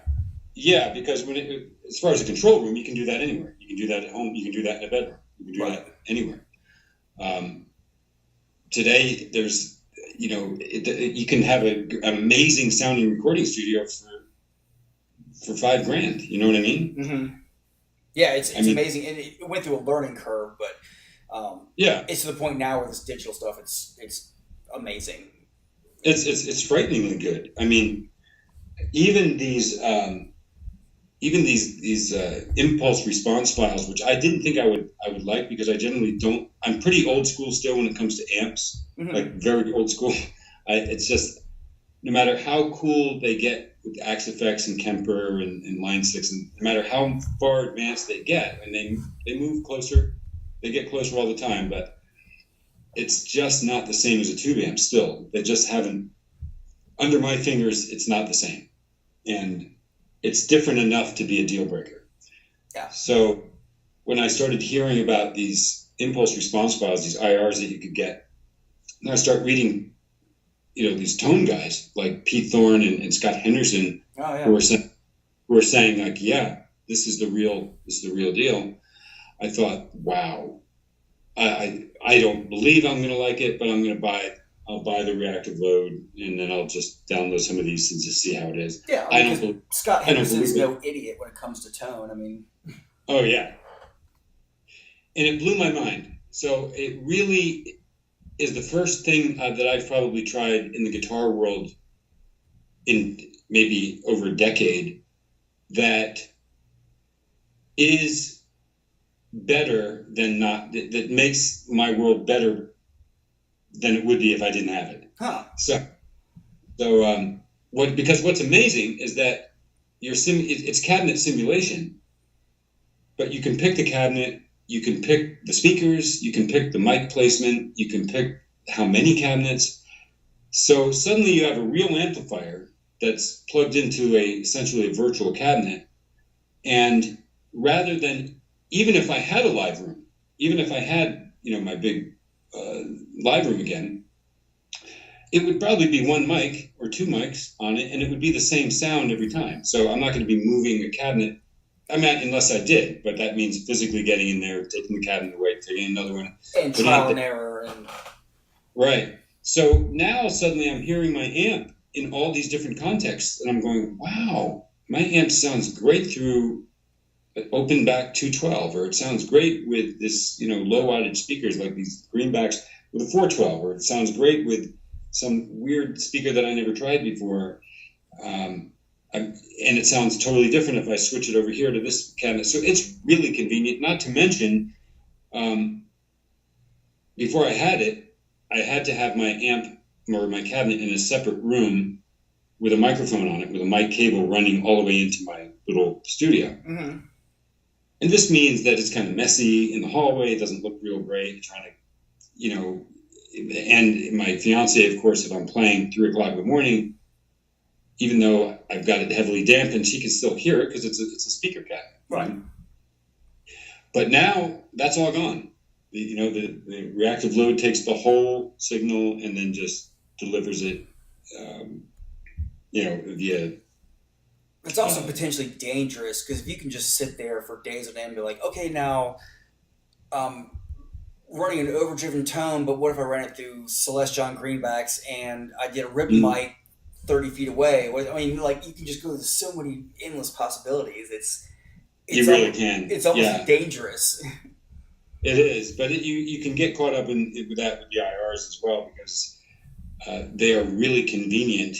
because as far as a control room, you can do that anywhere. You can do that at home. You can do that in a bedroom. You can do that anywhere. Today, there's, you can have an amazing sounding recording studio for $5,000. You know what I mean? Mm-hmm. Yeah, it's amazing, and it went through a learning curve, but it's to the point now where this digital stuff, it's amazing. It's frighteningly good. I mean, even these impulse response files, which I didn't think I would like because I generally don't. I'm pretty old school still when it comes to amps, like very old school. It's just no matter how cool they get with Axe Effects and Kemper and Line 6, and no matter how far advanced they get, and they move closer, they get closer all the time, but it's just not the same as a tube amp still. They just haven't, under my fingers, it's not the same. And it's different enough to be a deal breaker. Yeah. So when I started hearing about these impulse response files, these IRs that you could get, and I start reading, these tone guys like Pete Thorne and Scott Henderson, who are saying like, yeah, this is the real deal. I thought, wow, I don't believe I'm going to like it, but I'll buy the reactive load, and then I'll just download some of these and just see how it is. Yeah, Scott Henderson's no idiot when it comes to tone. I mean, oh yeah, and it blew my mind. So it really is the first thing that I've probably tried in the guitar world in maybe over a decade that is better than not, that makes my world better than it would be if I didn't have it. Huh. Because what's amazing is that it's cabinet simulation, but you can pick the cabinet, you can pick the speakers, you can pick the mic placement, you can pick how many cabinets. So suddenly you have a real amplifier that's plugged into essentially a virtual cabinet. And rather than, even if I had a live room, even if I had, my big live room again, it would probably be one mic or two mics on it, and it would be the same sound every time. So I'm not going to be moving a cabinet. Unless I did, but that means physically getting in there, taking the cabinet away, taking another one. And trial and error. Right. So now suddenly I'm hearing my amp in all these different contexts, and I'm going, wow, my amp sounds great through an open back 212, or it sounds great with this, low wattage speakers like these greenbacks with a 412, or it sounds great with some weird speaker that I never tried before. And it sounds totally different if I switch it over here to this cabinet. So it's really convenient. Not to mention, before I had to have my amp or my cabinet in a separate room with a microphone on it, with a mic cable running all the way into my little studio. Mm-hmm. And this means that it's kind of messy in the hallway. It doesn't look real great. Trying to, and my fiance, of course, if I'm playing 3 o'clock in the morning, even though I've got it heavily dampened, she can still hear it because it's a speaker cabinet. Right. But now that's all gone. The reactive load takes the whole signal and then just delivers it, via. It's also potentially dangerous because if you can just sit there for days on end and be like, okay, now, running an overdriven tone, but what if I ran it through Celestion greenbacks and I did a rib mic 30 feet away? You can just go to so many endless possibilities. You really can. It's almost dangerous. It is, but you can get caught up with that with the IRs as well because they are really convenient.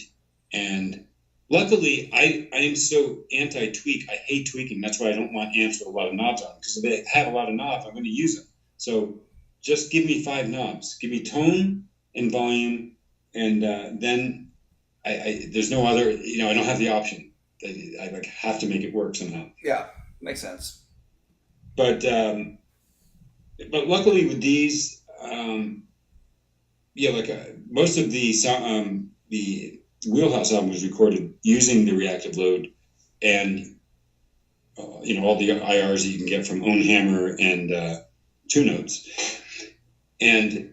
And luckily, I am so anti-tweak. I hate tweaking. That's why I don't want amps with a lot of knobs on, because if they have a lot of knobs, I'm going to use them. So just give me 5 knobs. Give me tone and volume, and then there's no other. I don't have the option. I have to make it work somehow. Yeah, makes sense. But luckily with these, most of the Wheelhouse album was recorded using the reactive load, and all the IRs that you can get from Own Hammer and Two Notes, and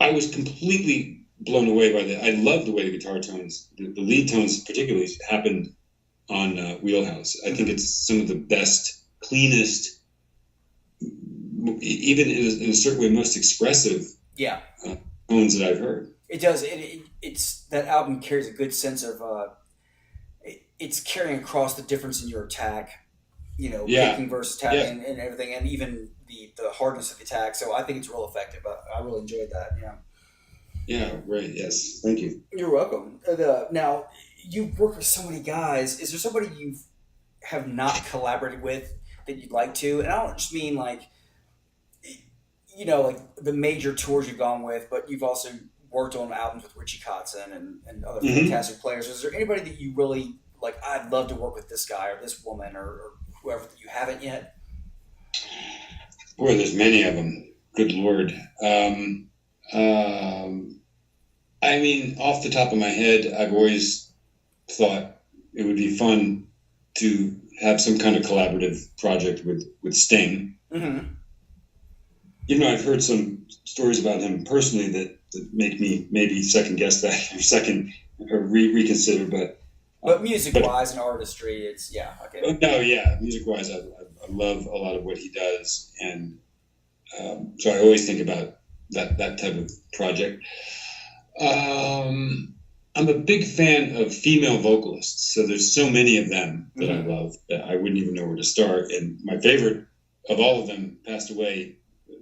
I was completely blown away by that. I love the way the guitar tones, the lead tones particularly, happened on Wheelhouse. I think it's some of the best, cleanest, even in a certain way, most expressive tones that I've heard. It does. It's that album carries a good sense of it's carrying across the difference in your attack, picking versus tapping and everything, and even the hardness of the attack. So I think it's real effective. I really enjoyed that. Yeah. Yeah. Right. Yes. Thank you. You're welcome. Now you've worked with so many guys. Is there somebody you have not collaborated with that you'd like to? And I don't just mean like the major tours you've gone with, but you've also worked on albums with Richie Kotzen and other fantastic players. Is there anybody that you really like, I'd love to work with this guy or this woman or whoever that you haven't yet? Boy, there's many of them. Good Lord. Off the top of my head, I've always thought it would be fun to have some kind of collaborative project with Sting. Mm-hmm. Even though I've heard some stories about him personally that make me maybe second guess that or reconsider, but But music-wise and artistry, it's okay. No, yeah, music-wise, I love a lot of what he does, and so I always think about that type of project. I'm a big fan of female vocalists, so there's so many of them that I love that I wouldn't even know where to start. And my favorite of all of them passed away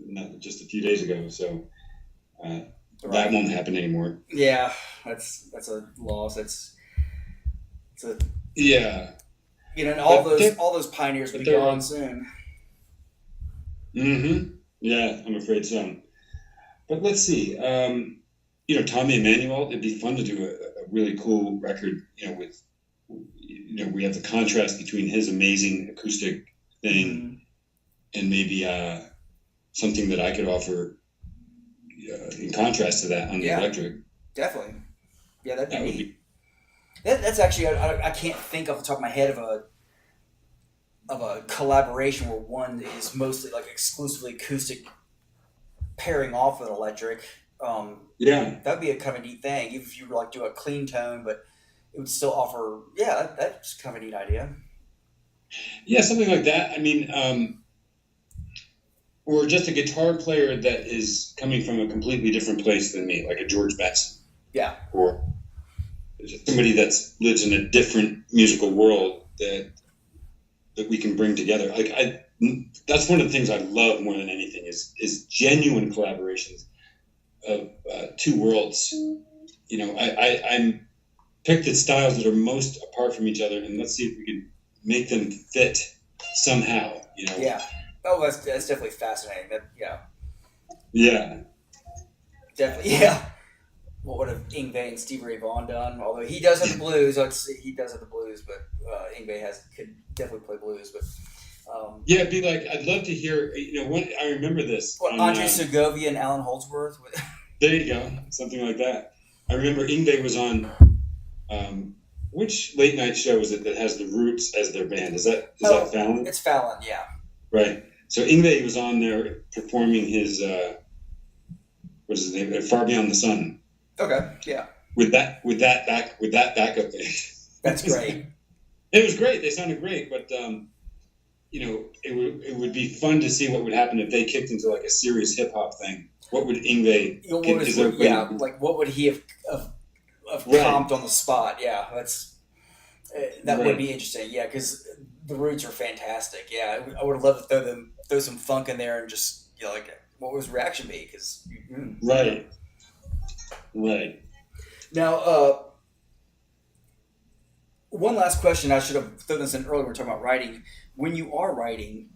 not just a few days ago, so that won't happen anymore. Yeah, that's a loss. It's a and all those pioneers will be gone soon. Yeah, I'm afraid so. But let's see. Tommy Emmanuel, it'd be fun to do a really cool record, with, we have the contrast between his amazing acoustic thing and maybe something that I could offer in contrast to that on the electric. Definitely. Yeah, that'd be neat. That's actually, I can't think off the top of my head of a collaboration where one is mostly like exclusively acoustic pairing off with electric. That'd be a kind of neat thing. Even if you were like do a clean tone, but it would still offer. Yeah, that's kind of a neat idea. Yeah, something like that. I mean, or just a guitar player that is coming from a completely different place than me, like a George Benson. Yeah. Or somebody that lives in a different musical world that we can bring together. Like that's one of the things I love more than anything is genuine collaborations of two worlds. I'm picked at styles that are most apart from each other, and let's see if we can make them fit somehow. Yeah. Oh, that's definitely fascinating. Yeah. Definitely. Yeah. What would have Yngwie and Stevie Ray Vaughan done? Although he does have the blues, but Yngwie could definitely play blues. But it'd be like I'd love to hear. I remember this. Andre Segovia and Alan Holdsworth. There you go, something like that. I remember Yngwie was on. Which late night show is it that has the Roots as their band? Is that Fallon? It's Fallon, yeah. Right. So Yngwie was on there performing his what is his name? Far Beyond the Sun. Okay. Yeah. With that backup band. That's great. It was great. They sounded great, but it would be fun to see what would happen if they kicked into like a serious hip hop thing. What would Yngwie? What would he have comped on the spot? Yeah, that would be interesting. Yeah, because the Roots are fantastic. Yeah, I would love to throw some funk in there and just what was reaction be? Because right. Now, one last question. I should have thrown this in earlier. We were talking about writing. When you are writing,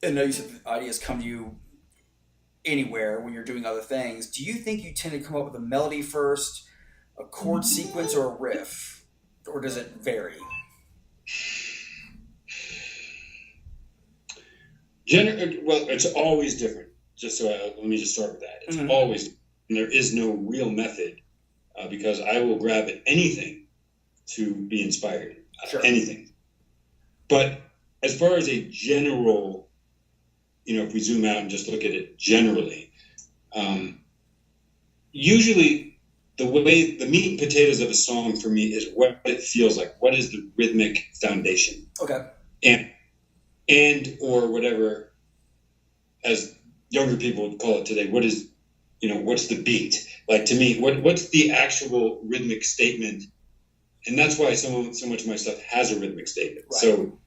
I know you said ideas come to you anywhere when you're doing other things. Do you think you tend to come up with a melody first, a chord sequence, or a riff? Or does it vary? Well, it's always different. Let me just start with that. It's always, and there is no real method because I will grab at anything to be inspired. Sure. Anything. But as far as a general, if we zoom out and just look at it generally, usually the meat and potatoes of a song for me is what it feels like. What is the rhythmic foundation? Okay. And or whatever, as younger people would call it today, what's the beat? Like to me, what's the actual rhythmic statement? And that's why so much of my stuff has a rhythmic statement. Right. So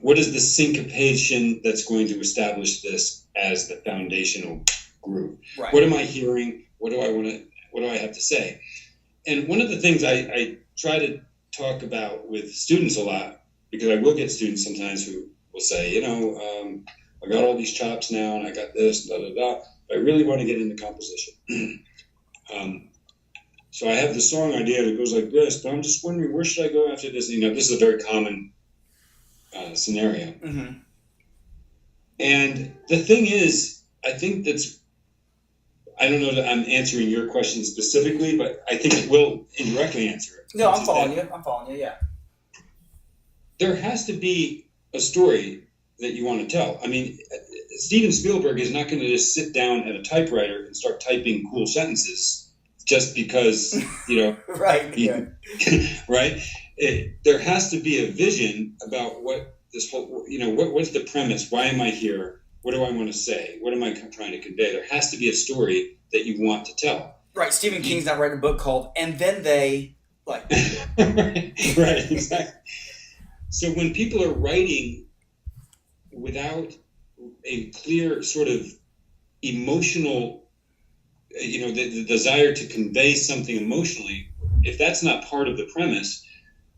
what is the syncopation that's going to establish this as the foundational groove? Right. What am I hearing? What do I have to say? And one of the things I try to talk about with students a lot, because I will get students sometimes who will say, I got all these chops now and I got this, da, da, da. But I really want to get into composition. So I have the song idea that goes like this, but I'm just wondering, where should I go after this? This is a very common scenario. Mm-hmm. And the thing is, I think I don't know that I'm answering your question specifically, but I think it will indirectly answer it. No, I'm following you, yeah. There has to be a story that you want to tell. I mean, Steven Spielberg is not going to just sit down at a typewriter and start typing cool sentences just because, right. Yeah. right? There has to be a vision about what this whole, what's the premise? Why am I here? What do I want to say? What am I trying to convey? There has to be a story that you want to tell. Right. Stephen King's not writing a book called "And Then They," like. Right, exactly. So when people are writing without a clear sort of emotional, the desire to convey something emotionally, if that's not part of the premise,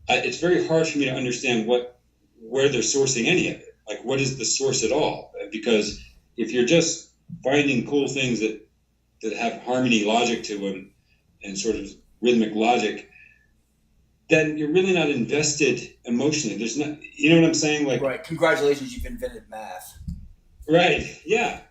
it's very hard for me to understand where they're sourcing any of it. Like, what is the source at all? Because if you're just finding cool things that have harmony logic to them and sort of rhythmic logic, then you're really not invested emotionally. There's not, you know what I'm saying? Like, right. Congratulations, you've invented math. Right. Yeah.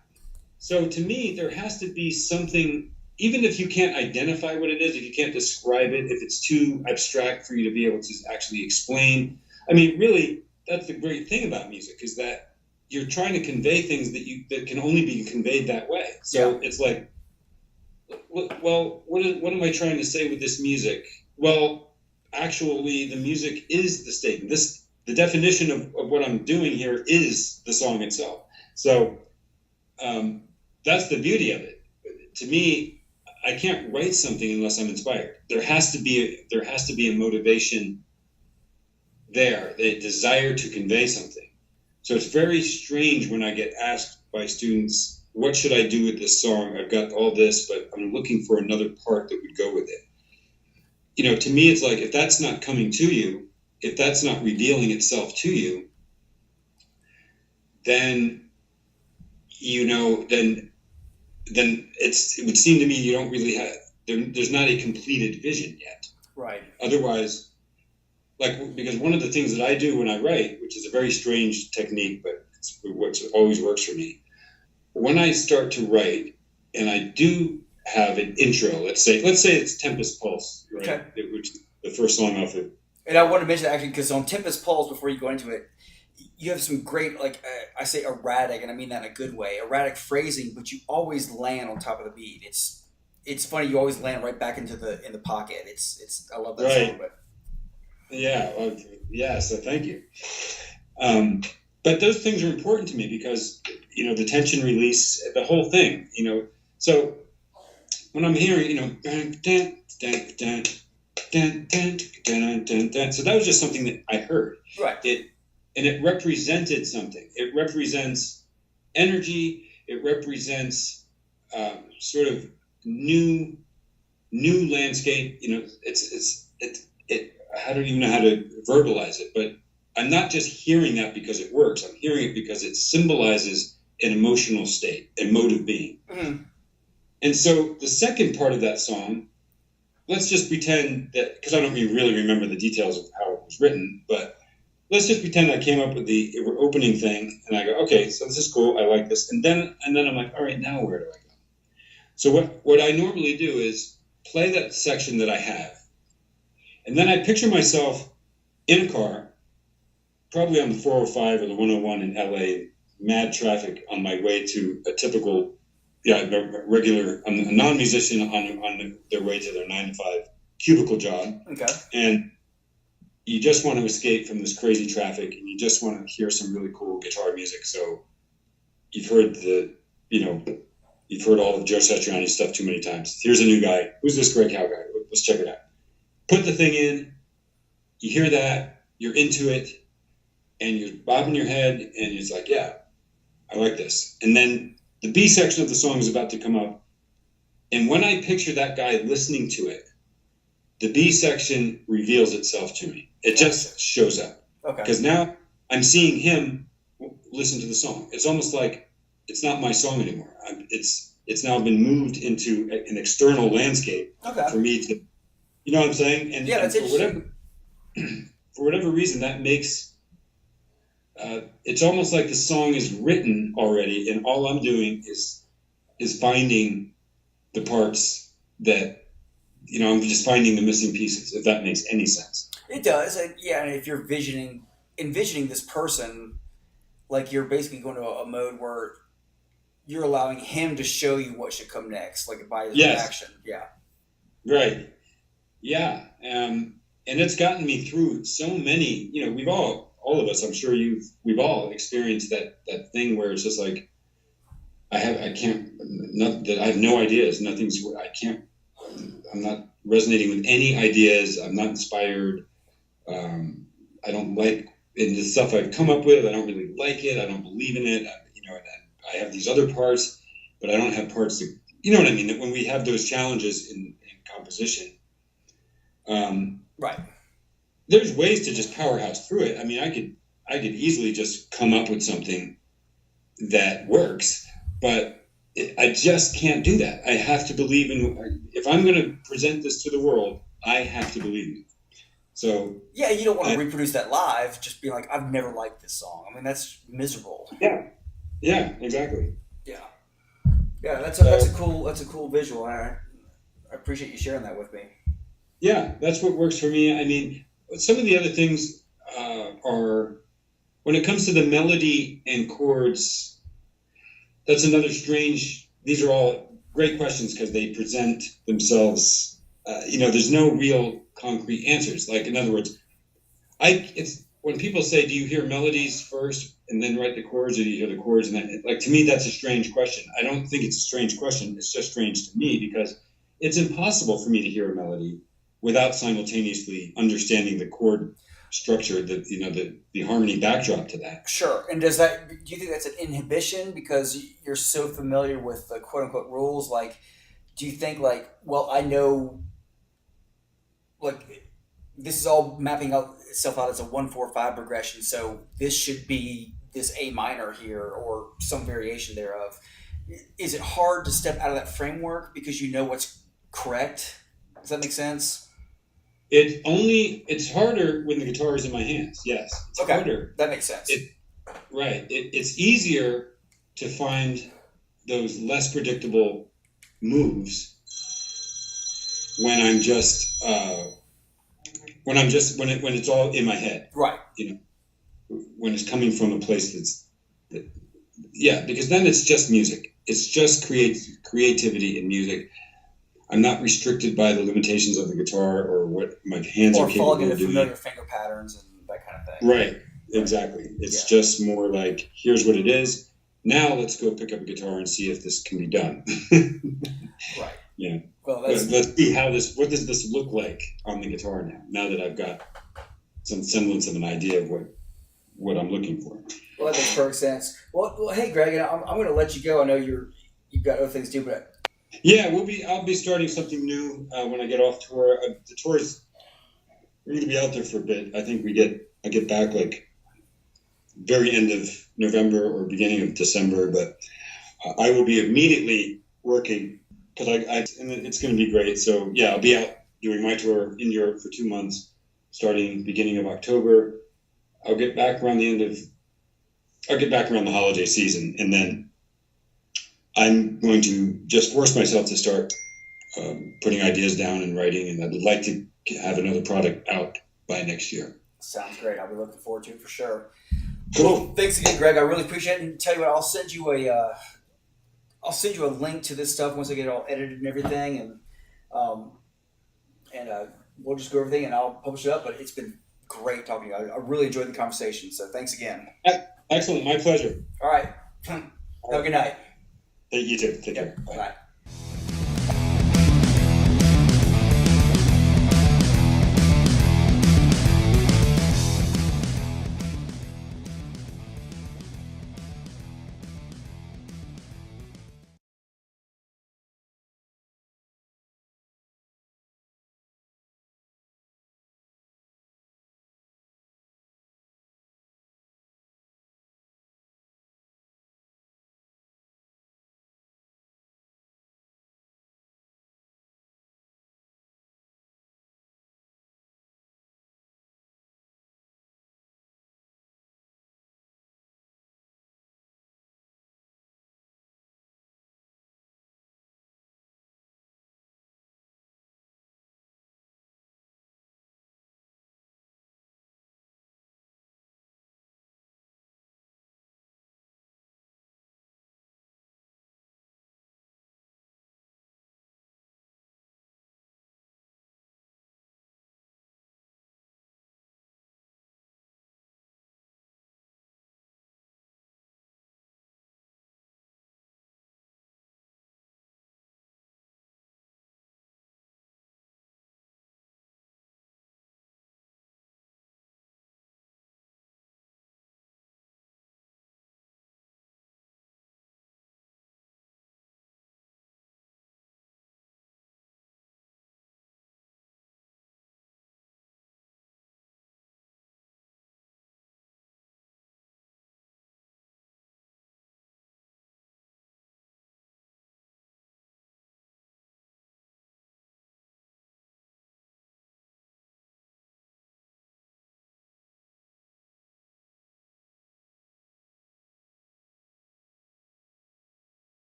So to me, there has to be something, even if you can't identify what it is, if you can't describe it, if it's too abstract for you to be able to actually explain. I mean, really, that's the great thing about music, is that you're trying to convey things that can only be conveyed that way. So It's like, well, what am I trying to say with this music? Well, actually, the music is the statement. The definition of what I'm doing here is the song itself. So that's the beauty of it. To me, I can't write something unless I'm inspired. There has to be a motivation there, the desire to convey something. So it's very strange when I get asked by students, what should I do with this song? I've got all this, but I'm looking for another part that would go with it. To me, it's like, if that's not coming to you, if that's not revealing itself to you, then it would seem to me you don't really have, there's not a completed vision yet. Right. Otherwise, because one of the things that I do when I write, which is a very strange technique, but it's what always works for me, when I start to write and I do have an intro, let's say it's Tempest Pulse, right? Okay. Which is the first song off it. And I want to mention that actually, because on Tempest Pulse, before you go into it, you have some great, I say erratic, and I mean that in a good way, erratic phrasing, but you always land on top of the beat. It's funny, you always land right back in the pocket. It's I love that song. But yeah, so thank you. But those things are important to me because the tension release, the whole thing. So when I'm hearing, dun, dun, dun, dun, dun, dun, dun, dun, dun, so that was just something that I heard. Right. It represented something. It represents energy. It represents sort of new landscape. I don't even know how to verbalize it, but I'm not just hearing that because it works. I'm hearing it because it symbolizes an emotional state, a mode of being. Mm-hmm. And so the second part of that song, let's just pretend that, because I don't really remember the details of how it was written, but let's just pretend I came up with the opening thing, and I go, okay, so this is cool, I like this. And then I'm like, all right, now where do I go? So what I normally do is play that section that I have, and then I picture myself in a car, probably on the 405 or the 101 in LA, mad traffic on my way to a typical, regular, a non-musician on their way to their 9-to-5 cubicle job. Okay. And you just want to escape from this crazy traffic, and you just want to hear some really cool guitar music. So you've heard you've heard all of Joe Satriani stuff too many times. Here's a new guy. Who's this Greg Howe guy? Let's check it out. Put the thing in. You hear that. You're into it. And you're bobbing your head, and it's like, yeah, I like this. And then the B section of the song is about to come up. And when I picture that guy listening to it, the B section reveals itself to me. It just shows up. Okay. Because now I'm seeing him listen to the song. It's almost like it's not my song anymore. It's now been moved into an external landscape for me to, you know what I'm saying? And, that's interesting. For whatever reason, that makes... it's almost like the song is written already, and all I'm doing is finding the parts that, I'm just finding the missing pieces, if that makes any sense. It does. And if you're envisioning this person, like you're basically going to a mode where you're allowing him to show you what should come next, like by his reaction. Yeah. Right. Yeah. And it's gotten me through so many, all of us, I'm sure we've all experienced that thing where it's just like, I have no ideas. I'm not resonating with any ideas. I'm not inspired. I don't like the stuff I've come up with. I don't really like it. I don't believe in it. And I have these other parts, but I don't have parts that, you know what I mean? That when we have those challenges in composition, right. There's ways to just powerhouse through it. I mean, I could easily just come up with something that works, but I just can't do that. I have to believe if I'm going to present this to the world, I have to believe in it. So yeah, you don't want to reproduce that live. Just be like, I've never liked this song. I mean, that's miserable. Yeah, exactly. Yeah. That's a cool visual. I appreciate you sharing that with me. Yeah, that's what works for me. I mean, some of the other things are when it comes to the melody and chords. That's another strange. These are all great questions because they present themselves. There's no real concrete answers. Like, in other words, it's when people say, "Do you hear melodies first and then write the chords, or do you hear the chords?" And then, like, to me, that's a strange question. I don't think it's a strange question. It's just strange to me because it's impossible for me to hear a melody without simultaneously understanding the chord structure, the harmony backdrop to that. Sure. And do you think that's an inhibition because you're so familiar with the quote unquote rules? Like, do you think I know, this is all mapping itself out as a 1-4-5 progression. So this should be this A minor here or some variation thereof. Is it hard to step out of that framework because you know what's correct? Does that make sense? It's harder when the guitar is in my hands. Yes. It's okay. Harder. That makes sense. It's easier to find those less predictable moves when it's all in my head. Right. When it's coming from a place because then it's just music. It's just creativity in music. I'm not restricted by the limitations of the guitar or what my hands are capable of doing. Or falling into familiar finger patterns and that kind of thing. Right, exactly. It's just more like, here's what it is. Now let's go pick up a guitar and see if this can be done. Right. Yeah. Well, let's see what does this look like on the guitar now that I've got some semblance of an idea of what I'm looking for. Well, that makes perfect sense. Well, hey, Greg, I'm going to let you go. I know you've got other things to do, but... Yeah, I'll be starting something new when I get off tour. The tour's we're going to be out there for a bit. I think I get back like very end of November or beginning of December, but I will be immediately working because and it's going to be great. So yeah, I'll be out doing my tour in Europe for 2 months, starting beginning of October. I'll get back around the holiday season, and then I'm going to just force myself to start putting ideas down and writing, and I'd like to have another product out by next year. Sounds great. I'll be looking forward to it for sure. Cool. Well, thanks again, Greg. I really appreciate it. And tell you what, I'll send you a link to this stuff once I get it all edited and everything, and we'll just go over everything and I'll publish it up. But it's been great talking to you. I really enjoyed the conversation. So thanks again. Excellent. My pleasure. All right. Have a good night. You too. Take care. Bye.